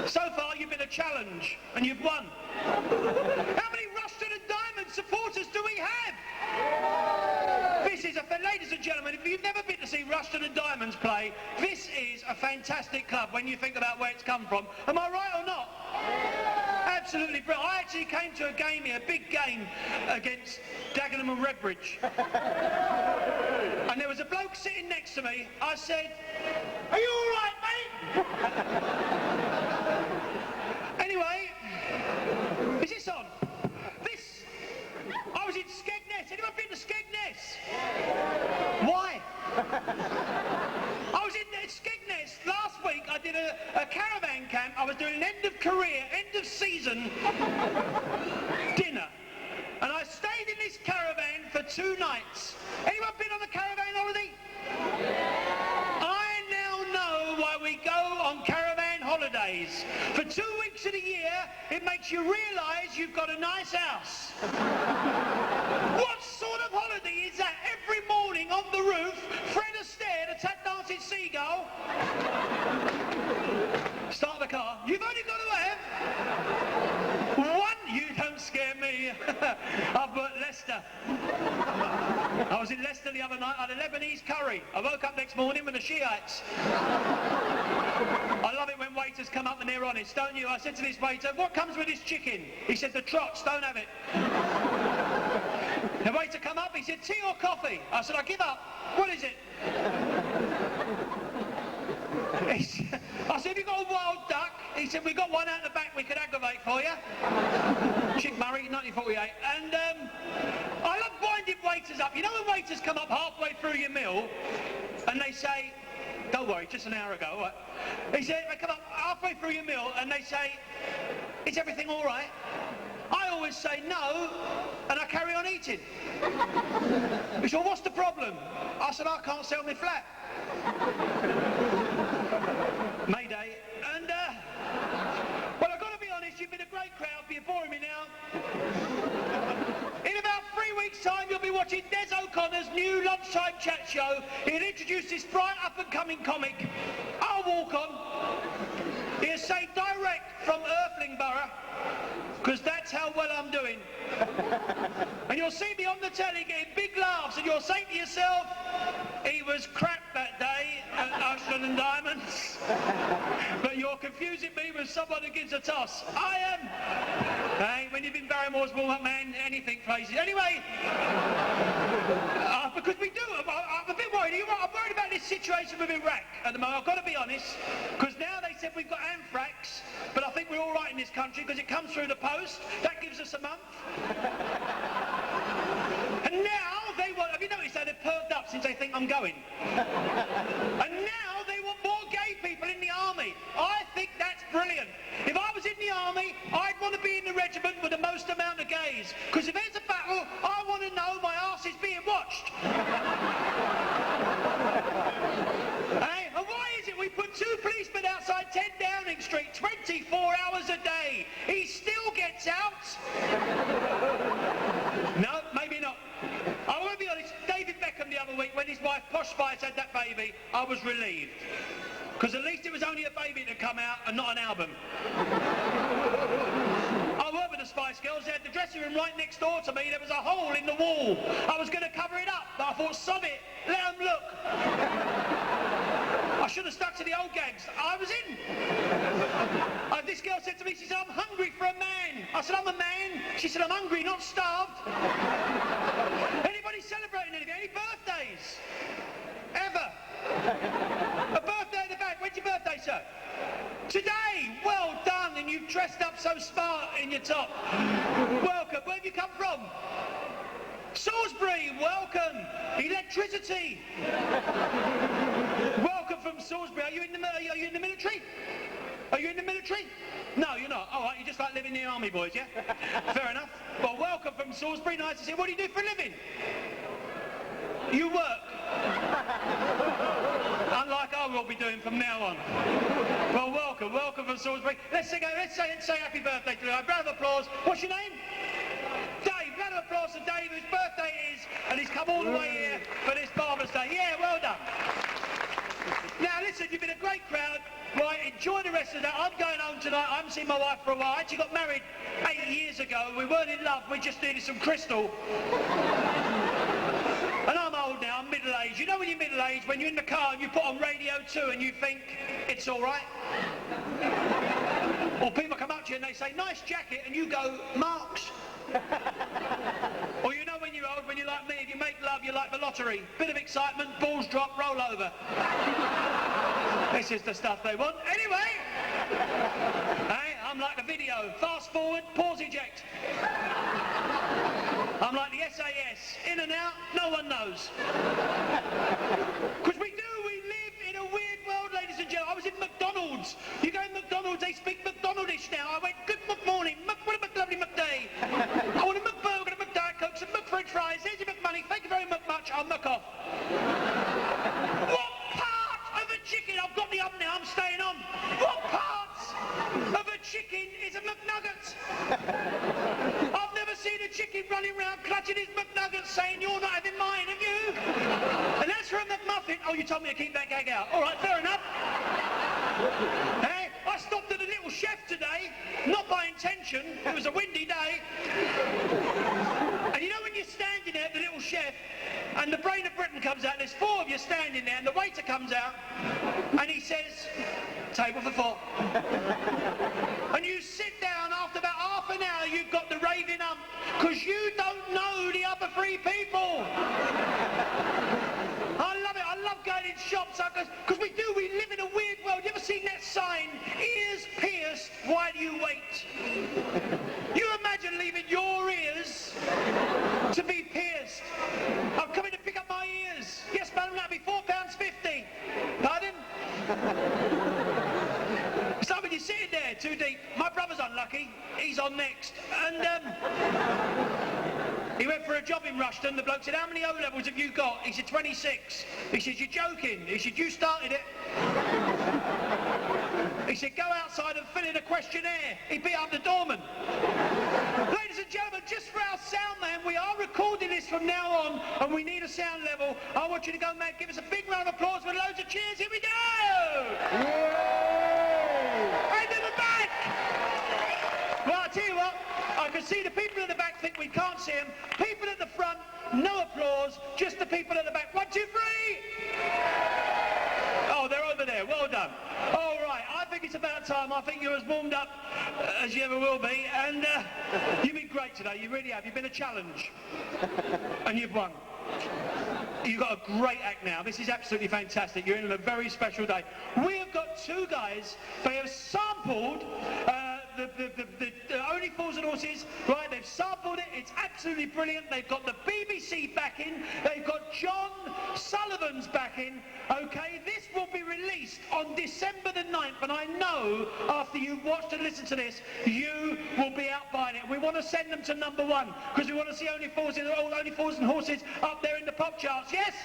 So far you've been a challenge and you've won. How many Rushden Diamonds supporters do we have? This is ladies and gentlemen, if you've never been to see Rushden Diamonds play, this is a fantastic club when you think about where it's come from. Am I right or not? Absolutely brilliant. I actually came to a game here, a big game against Dagenham and Redbridge. And there was a bloke sitting next to me. I said, "Are you all right, mate?" Anyway, is this on? I was in Skegness. Anyone been to Skegness? Why? I was in Skegness last week. I did a caravan camp. I was doing an end of career, end of season dinner. And I stayed in this caravan for 2 nights. Anyone been on a caravan holiday? I now know why we go on caravan holidays. For 2 weeks of the year, it makes you realise you've got a nice house. What sort of holiday is that? Every morning on the roof, Fred Astaire, the tap dancing seagull. Start the car. You've only got to have one. You don't scare me. I've worked Leicester. I was in Leicester the other night. I had a Lebanese curry. I woke up next morning with the Shiites. I love it when waiters come up and they're honest, don't you? I said to this waiter, "What comes with this chicken?" He said, "The trots, don't have it." The waiter come up, he said, "Tea or coffee?" I said, "I give up." "What is it?" I said, "Have you got a wild duck?" He said, "We've got one out the back we could aggravate for you." Chick Murray, 1948. And I love winding waiters up. You know when waiters come up halfway through your meal and they say, "Don't worry, just an hour ago." Right? He said, they come up halfway through your meal and they say, "Is everything all right?" I always say no, and I carry on eating. He said, "Well, what's the problem?" I said, "I can't sell my flat." Mayday. And, well, I've got to be honest, you've been a great crowd, but you're boring me now. In about 3 weeks' time, you'll be watching Des O'Connor's new lunchtime chat show. He'll introduce this bright up-and-coming comic. I'll walk on. He'll say direct from Earthling Borough, because that's how well I'm doing. And you'll see me on the telly getting big laughs, and you'll say to yourself, "He was crap that day at Rushden Diamonds." But you're confusing me with someone who gives a toss. I am. Hey, when you've been Barrymore's warm-up man, anything crazy. Anyway, because we do, I'm a bit worried. I'm worried about this situation with Iraq at the moment. I've got to be honest, because now they said we've got anthrax, but I think we're all right in this country because it comes through the post. That gives us a month. And now they want, have you noticed how they've perked up since they think I'm going? And now they want more gay people in the army. I think that's brilliant. If I was in the army, I'd want to be in the regiment with the most amount of gays. Because if there's a battle, I want to know my arse is being watched. Hey, and why is it we put 2 policemen outside 10 Downing Street 24 hours a day? He still gets out. No, maybe not. I want to be honest, David Beckham the other week, when his wife Posh Spice had that baby, I was relieved. Because at least it was only a baby to come out and not an album. I work with a Spice Girls. They had the dressing room right next door to me. There was a hole in the wall. I was going to cover it up, but I thought, sod it, let them look. I should have stuck to the old gags. I was in. This girl said to me, she said, I'm hungry for a man. I said, I'm a man. She said, I'm hungry, not starved. Anybody celebrating anything? Any birthdays? Ever? A birthday in the back. When's your birthday, sir? Today. Well done. And you've dressed up so smart in your top. Welcome. Where have you come from? Salisbury. Welcome. Electricity. Welcome from Salisbury. Are you in the military? Are you in the military? No, you're not. All right, you just like living in the army, boys, yeah? Fair enough. Well, welcome from Salisbury. Nice to see you. What do you do for a living? You work. Unlike I will be doing from now on. Well, welcome from Salisbury. Let's say happy birthday to you. A round of applause. What's your name? Dave. Round of applause to Dave, whose birthday it is, and he's come all the way here for this marvellous day. Yeah, well done. Now, listen, you've been a great crowd. Right, enjoy the rest of that. I'm going home tonight. I haven't seen my wife for a while. I actually got married 8 years ago. We weren't in love. We just needed some crystal. And I'm old now. I'm middle-aged. You know when you're middle-aged, when you're in the car and you put on Radio 2 and you think, it's all right? Or people come up to you and they say, nice jacket, and you go, Marks. Or you know when you're old, when you're like me, if you make love, you're like the lottery. Bit of excitement, balls drop, roll over. This is the stuff they want. Anyway, hey, I'm like the video. Fast forward, pause eject. I'm like the SAS. In and out, no one knows. Because we live in a weird world, ladies and gentlemen. I was in McDonald's. You go in McDonald's, they speak McDonaldish now. I went, good morning, what a lovely McDay. I want a McBurger, a McDiet Coke, some McFrench fries. Here's your McMoney. Thank you very much. I'll muck off. What part of a chicken? I've got the up now. I'm staying on. What parts of a chicken is a McNugget? I've never seen a chicken running around clutching his McNuggets saying, you're not having mine, have you? And as for a McMuffin, oh, you told me to keep that gag out. All right, fair enough. Hey, I stopped at a Little Chef today, not by intention. It was a windy day. And you know when you're standing there at the Little Chef, and the Brain of Britain comes out, there's 4 of you standing there, and the waiter comes out, and he says, table for 4. And you sit down, after about half an hour, you've got the raving hump, because you don't know the other 3 people. I love it. I love going in shops, because we live in a weird world. You ever seen that sign, ears pierced, why do you wait? You imagine leaving your ears to be pierced. I'm coming to pick up my ears. Yes, madam, that'll be £4.50. Pardon? So when you're sitting there too deep, my brother's unlucky, he's on next, and he went for a job in Rushden. The bloke said, how many O-levels have you got? He said, 26. He said, you're joking. He said, you started it. He said, go outside and fill in a questionnaire. He beat up the doorman. Ladies and gentlemen, just for our sound man, we are recording this from now on, and we need a sound level. I want you to go, man, give us a big round of applause with loads of cheers. Here we go! And in the back! Well, I'll tell you what, I can see the people in the back think we can't see them. People at the front, no applause, just the people at the back. 1, 2, 3! Oh, they're over there. Well done. All right, I think it's about time. I think you're as warmed up as you ever will be. And you've been great today. You really have. You've been a challenge. And you've won. You've got a great act now. This is absolutely fantastic. You're in a very special day. We have got 2 guys. They have sampled the Only Fools and Horses, right? They've sampled it. It's absolutely brilliant. They've got the BBC backing. They've got John Sullivan's backing. Okay, this will be released on December the 9th, and I know after you've watched and listened to this, you will be out buying it. We want to send them to #1 because we want to see Only Fools and Horses up there in the pop charts. Yes?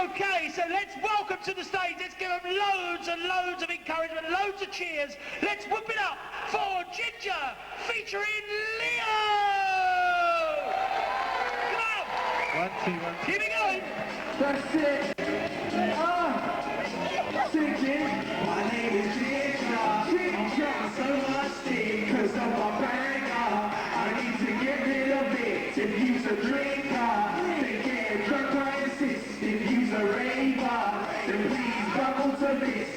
Okay, so let's welcome to the stage. Let's give them loads and loads of encouragement, loads of cheers. Let's whoop it up for Ginger featuring Leo. Come on. 1, 2, 1, 2. Keep it going. That's it. singing. My name is Ginger. I'm trying so much steam, cause of my banger. I need to get rid of it. If you's a drinker, then get drunk, I insist. If you's a raver, then please bubble to this.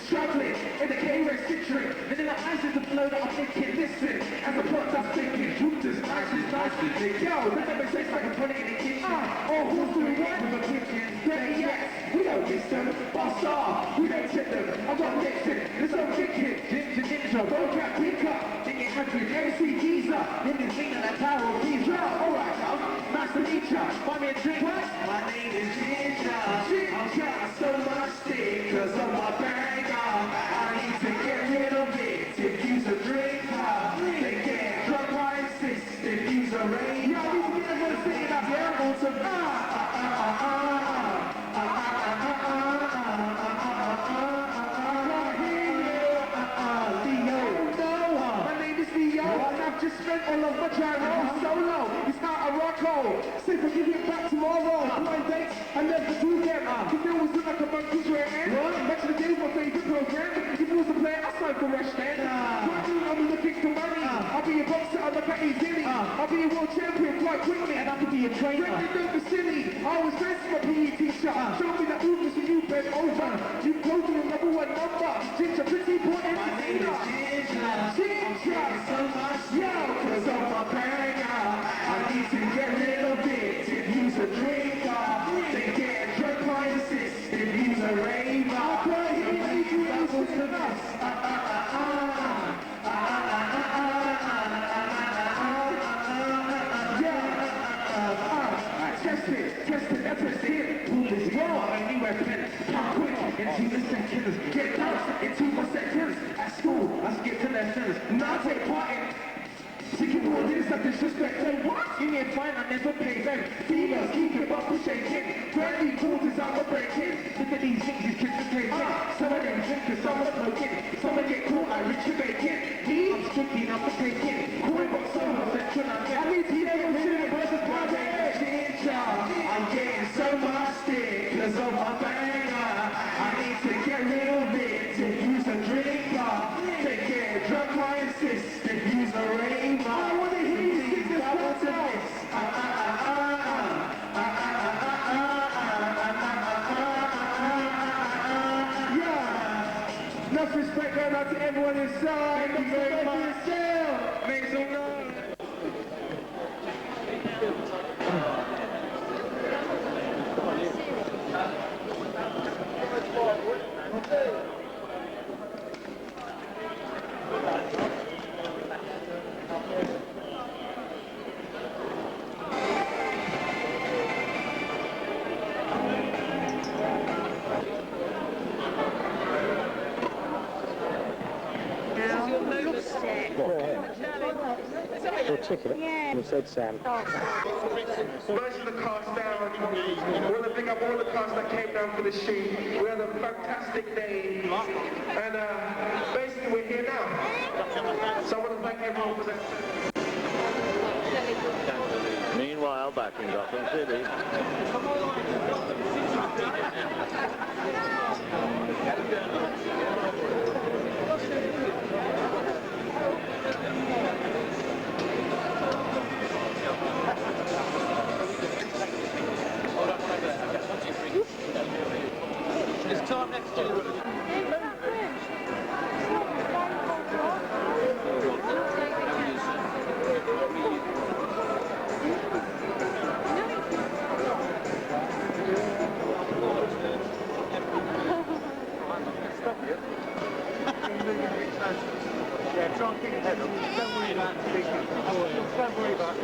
Struggling in the K-Red citrus, and in the eyes of the flow that I'm thinking, listen, as the plot I'm thinking, truth is nice, yo, that never tastes like a bunny in the kitchen, oh, who's doing what with a kitchen, better yet, we don't miss them, boss off, we don't tip them, I'm not mixing, there's no thinking, ginger, don't cap, pick up, thinking happy, MC Geezer, in this thing that I tower of Geezer, alright, nice to meet ya, buy me a drink, what? My name is Ginger, I'm trying so much stick, cause of my banger. I need to get rid of it. If you's a drinker, then get drunk, I insist. If you's a raver, yo, we can get everyone singing up here on some just spent all of my gyro solo. It's not a rock hole. Say for give it back tomorrow. Blind dates, I never do them. Cause there was like a monkey's rare end. Back to the day, my favorite program. If it was a player, I signed for Rushden. I'm looking for money. I'll be a boxer, I'm like an easily. I'll be a world champion quite quickly. And I could be a trainer. Don't be silly. I was nice to my PE teacher. Show me the movements when you bend over. You close to the number one number. Ginger, pretty important. My name is Ginger. Ginger. So much. Cause of my banger, I need to get rid of it. If you's a drinker, then get drunk, I insist. If you's a raver, then please bubble to us. Test it, that's it. Pull this raw, and you have been quick into the seconds. Get down into my seconds. At school, I skip to lessons. Now take part in taking more this and disrespect. Say what? You need fine, I never pay them. Females keep your bubble shaking. Brandy quarters out the breaking. Look at these things these kids are taking. Some of them drinkers, some are smoking. Some of get caught like Richard Bacon. Me, I'm strictly not for taking. Coin box solo, central, I need to hear them shooting versus party. I'm getting so much stick cause of my banger. I need to get rid of it. If you's a drinker, then get drunk, I insist. If you's a raver, I wanna hear you sing this bubble to this. Yeah. Enough respect going out to everyone inside. Thank you very much. Make some noise. Your ticket? Yeah. You said Sam. Most of the cast down, I want to pick up all the cast that came down for the shoot. We had a fantastic day, and basically we're here now. So I want to thank everyone for that. Meanwhile, back in Gotham City. This time next year. Yeah, try and keep ahead of them. Don't worry about speaking. Don't worry about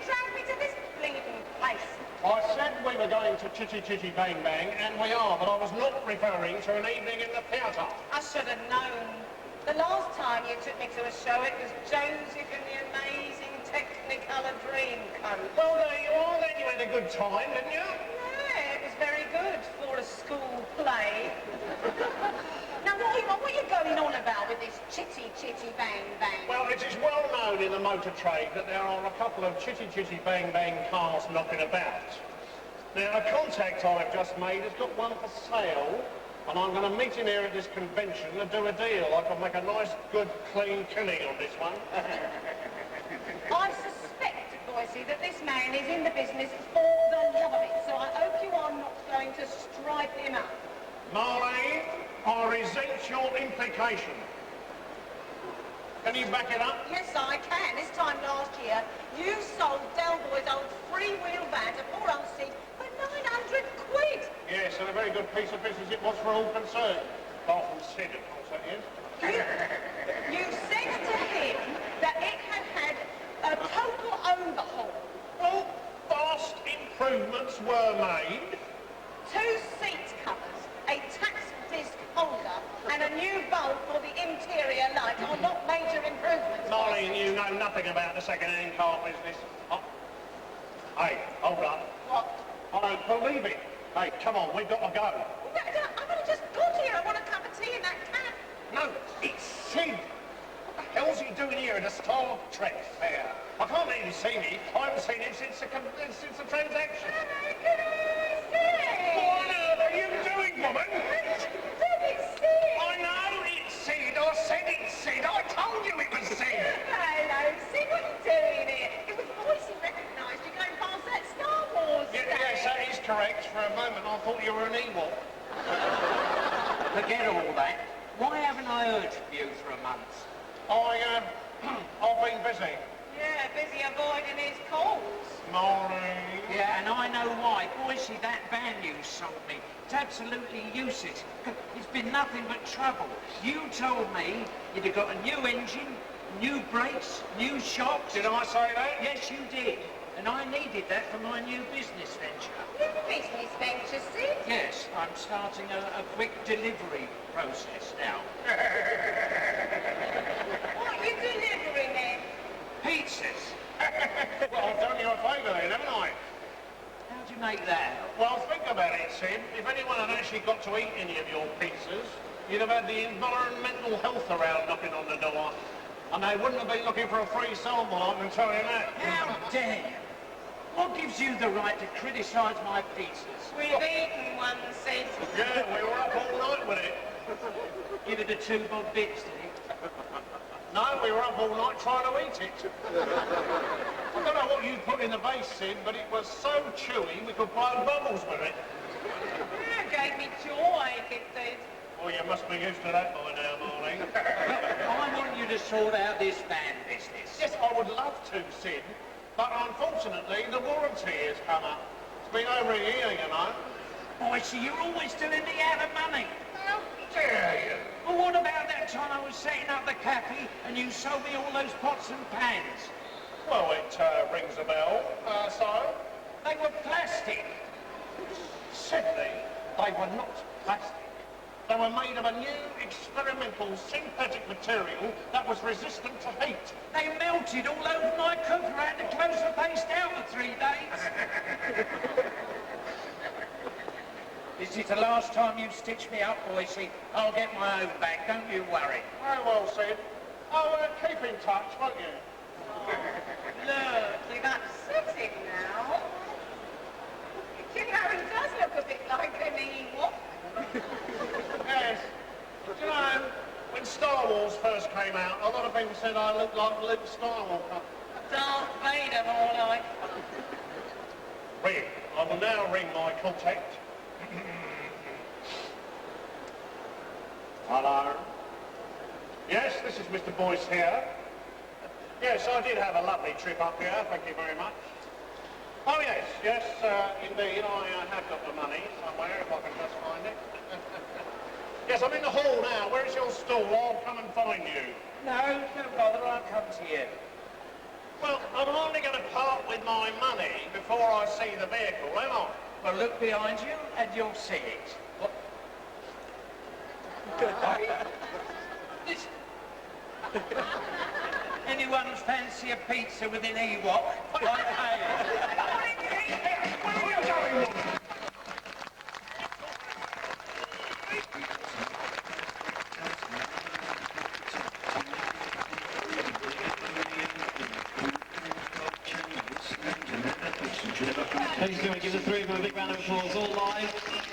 dragged me to this bleeding place? I said we were going to Chitty Chitty Bang Bang, and we are, but I was not referring to an evening in the theatre. I should have known. The last time you took me to a show, it was Joseph and the Amazing Technicolor Dreamcoat. Well, there you are, then you had a good time, didn't you? Yeah, it was very good for a school play. Now, what are you going on about with this Chitty Chitty Bang Bang? Well, it is well known in the motor trade that there are a couple of Chitty Chitty Bang Bang cars knocking about. Now, a contact I've just made has got one for sale, and I'm going to meet him here at this convention and do a deal. I can make a nice, good, clean killing on this one. I suspect, Boise, that this man is in the business for the love of it, so I hope you are not going to stripe him up. Marlene, I resent your implication. Can you back it up? Yes, I can. This time last year, you sold Del Boy's old freewheel van to poor old Sid for 900 quid. Yes, and a very good piece of business it was for all concerned. Apart from Sid, of course, that is. You said to him that it had a total overhaul. Well, vast improvements were made. 2 seat covers, a tax disc holder, and a new bulb for the interior light are not major improvements. Marlene, you know nothing about the second-hand car business. Oh. Hey, hold up. What? I don't believe it. Hey, come on, we've got to go. I've only just got here. I want a cup of tea in that cab. No, it's Sid. What the hell's he doing here at a Star Trek fair? I can't let him see me. I haven't seen him since the transaction. What on earth are you doing, woman? It's Sid. I know it's Sid. I said it's Sid. I told you it was Sid. Hello, Sid. What are you doing here? It was Boise recognised you going past that Star Wars stand. Yes, that is correct. For a moment, I thought you were an Ewok. Forget all that. Why haven't I heard from you for a month? I've been busy. Yeah, busy avoiding his calls. Maureen. Yeah, and I know why. Boise, that van you sold me, it's absolutely useless. It's been nothing but trouble. You told me you'd have got a new engine, new brakes, new shocks. Did I say that? Yes, you did. And I needed that for my new business venture. New business venture, Sid? Yes, I'm starting a quick delivery process now. What are you delivering then? Pizzas. Well, I've done you a favour then, haven't I? How'd you make that? Well, think about it, Sid. If anyone had actually got to eat any of your pizzas, you'd have had the environmental health around knocking on the door. And they wouldn't have been looking for a free sample, I can tell you that. How dare you? What gives you the right to criticise my pizzas? We've eaten one, Sid. Yeah, we were up all night with it. Give it a 2 bob bits, did he? No, we were up all night trying to eat it. I don't know what you put in the base, Sid, but it was so chewy we could blow bubbles with it. Yeah, gave me joy, it did. Well, you must be used to that by now, Marlene. I want you to sort out this van business. Yes, I would love to, Sid, but unfortunately the warranty has come up. It's been over a year, you know. Boise, you're always doing me out of money. How dare you? Well, what about that time I was setting up the cafe and you sold me all those pots and pans? Well, it rings a bell. So? They were plastic. Sidney, they were not plastic. They were made of a new experimental synthetic material that was resistant to heat. They melted all over my cooker. I had to close the place down for 3 days. This is the last time you stitch me up, Boise. I'll get my own back, don't you worry. Very well, Sid. Oh, keep in touch, won't you? Look, he's upsetting now. You know, he does look a bit like an Ewok. Yes. Do you know, when Star Wars first came out, a lot of people said I looked like Luke Skywalker. Darth Vader, more like. Ring. I will now ring my contact. Hello? Yes, this is Mr. Boyce here. Yes, I did have a lovely trip up here, thank you very much. Oh yes, indeed, I have got the money somewhere, if I can just find it. Yes, I'm in the hall now. Where is your stall? I'll come and find you. No, don't bother, I'll come to you. Well, I'm only going to part with my money before I see the vehicle, am I? Well, look behind you and you'll see it. What? Listen. Anyone fancy a pizza with an Ewok? Where are you going? Ladies and gentlemen, give the three of them a big round of applause, all live.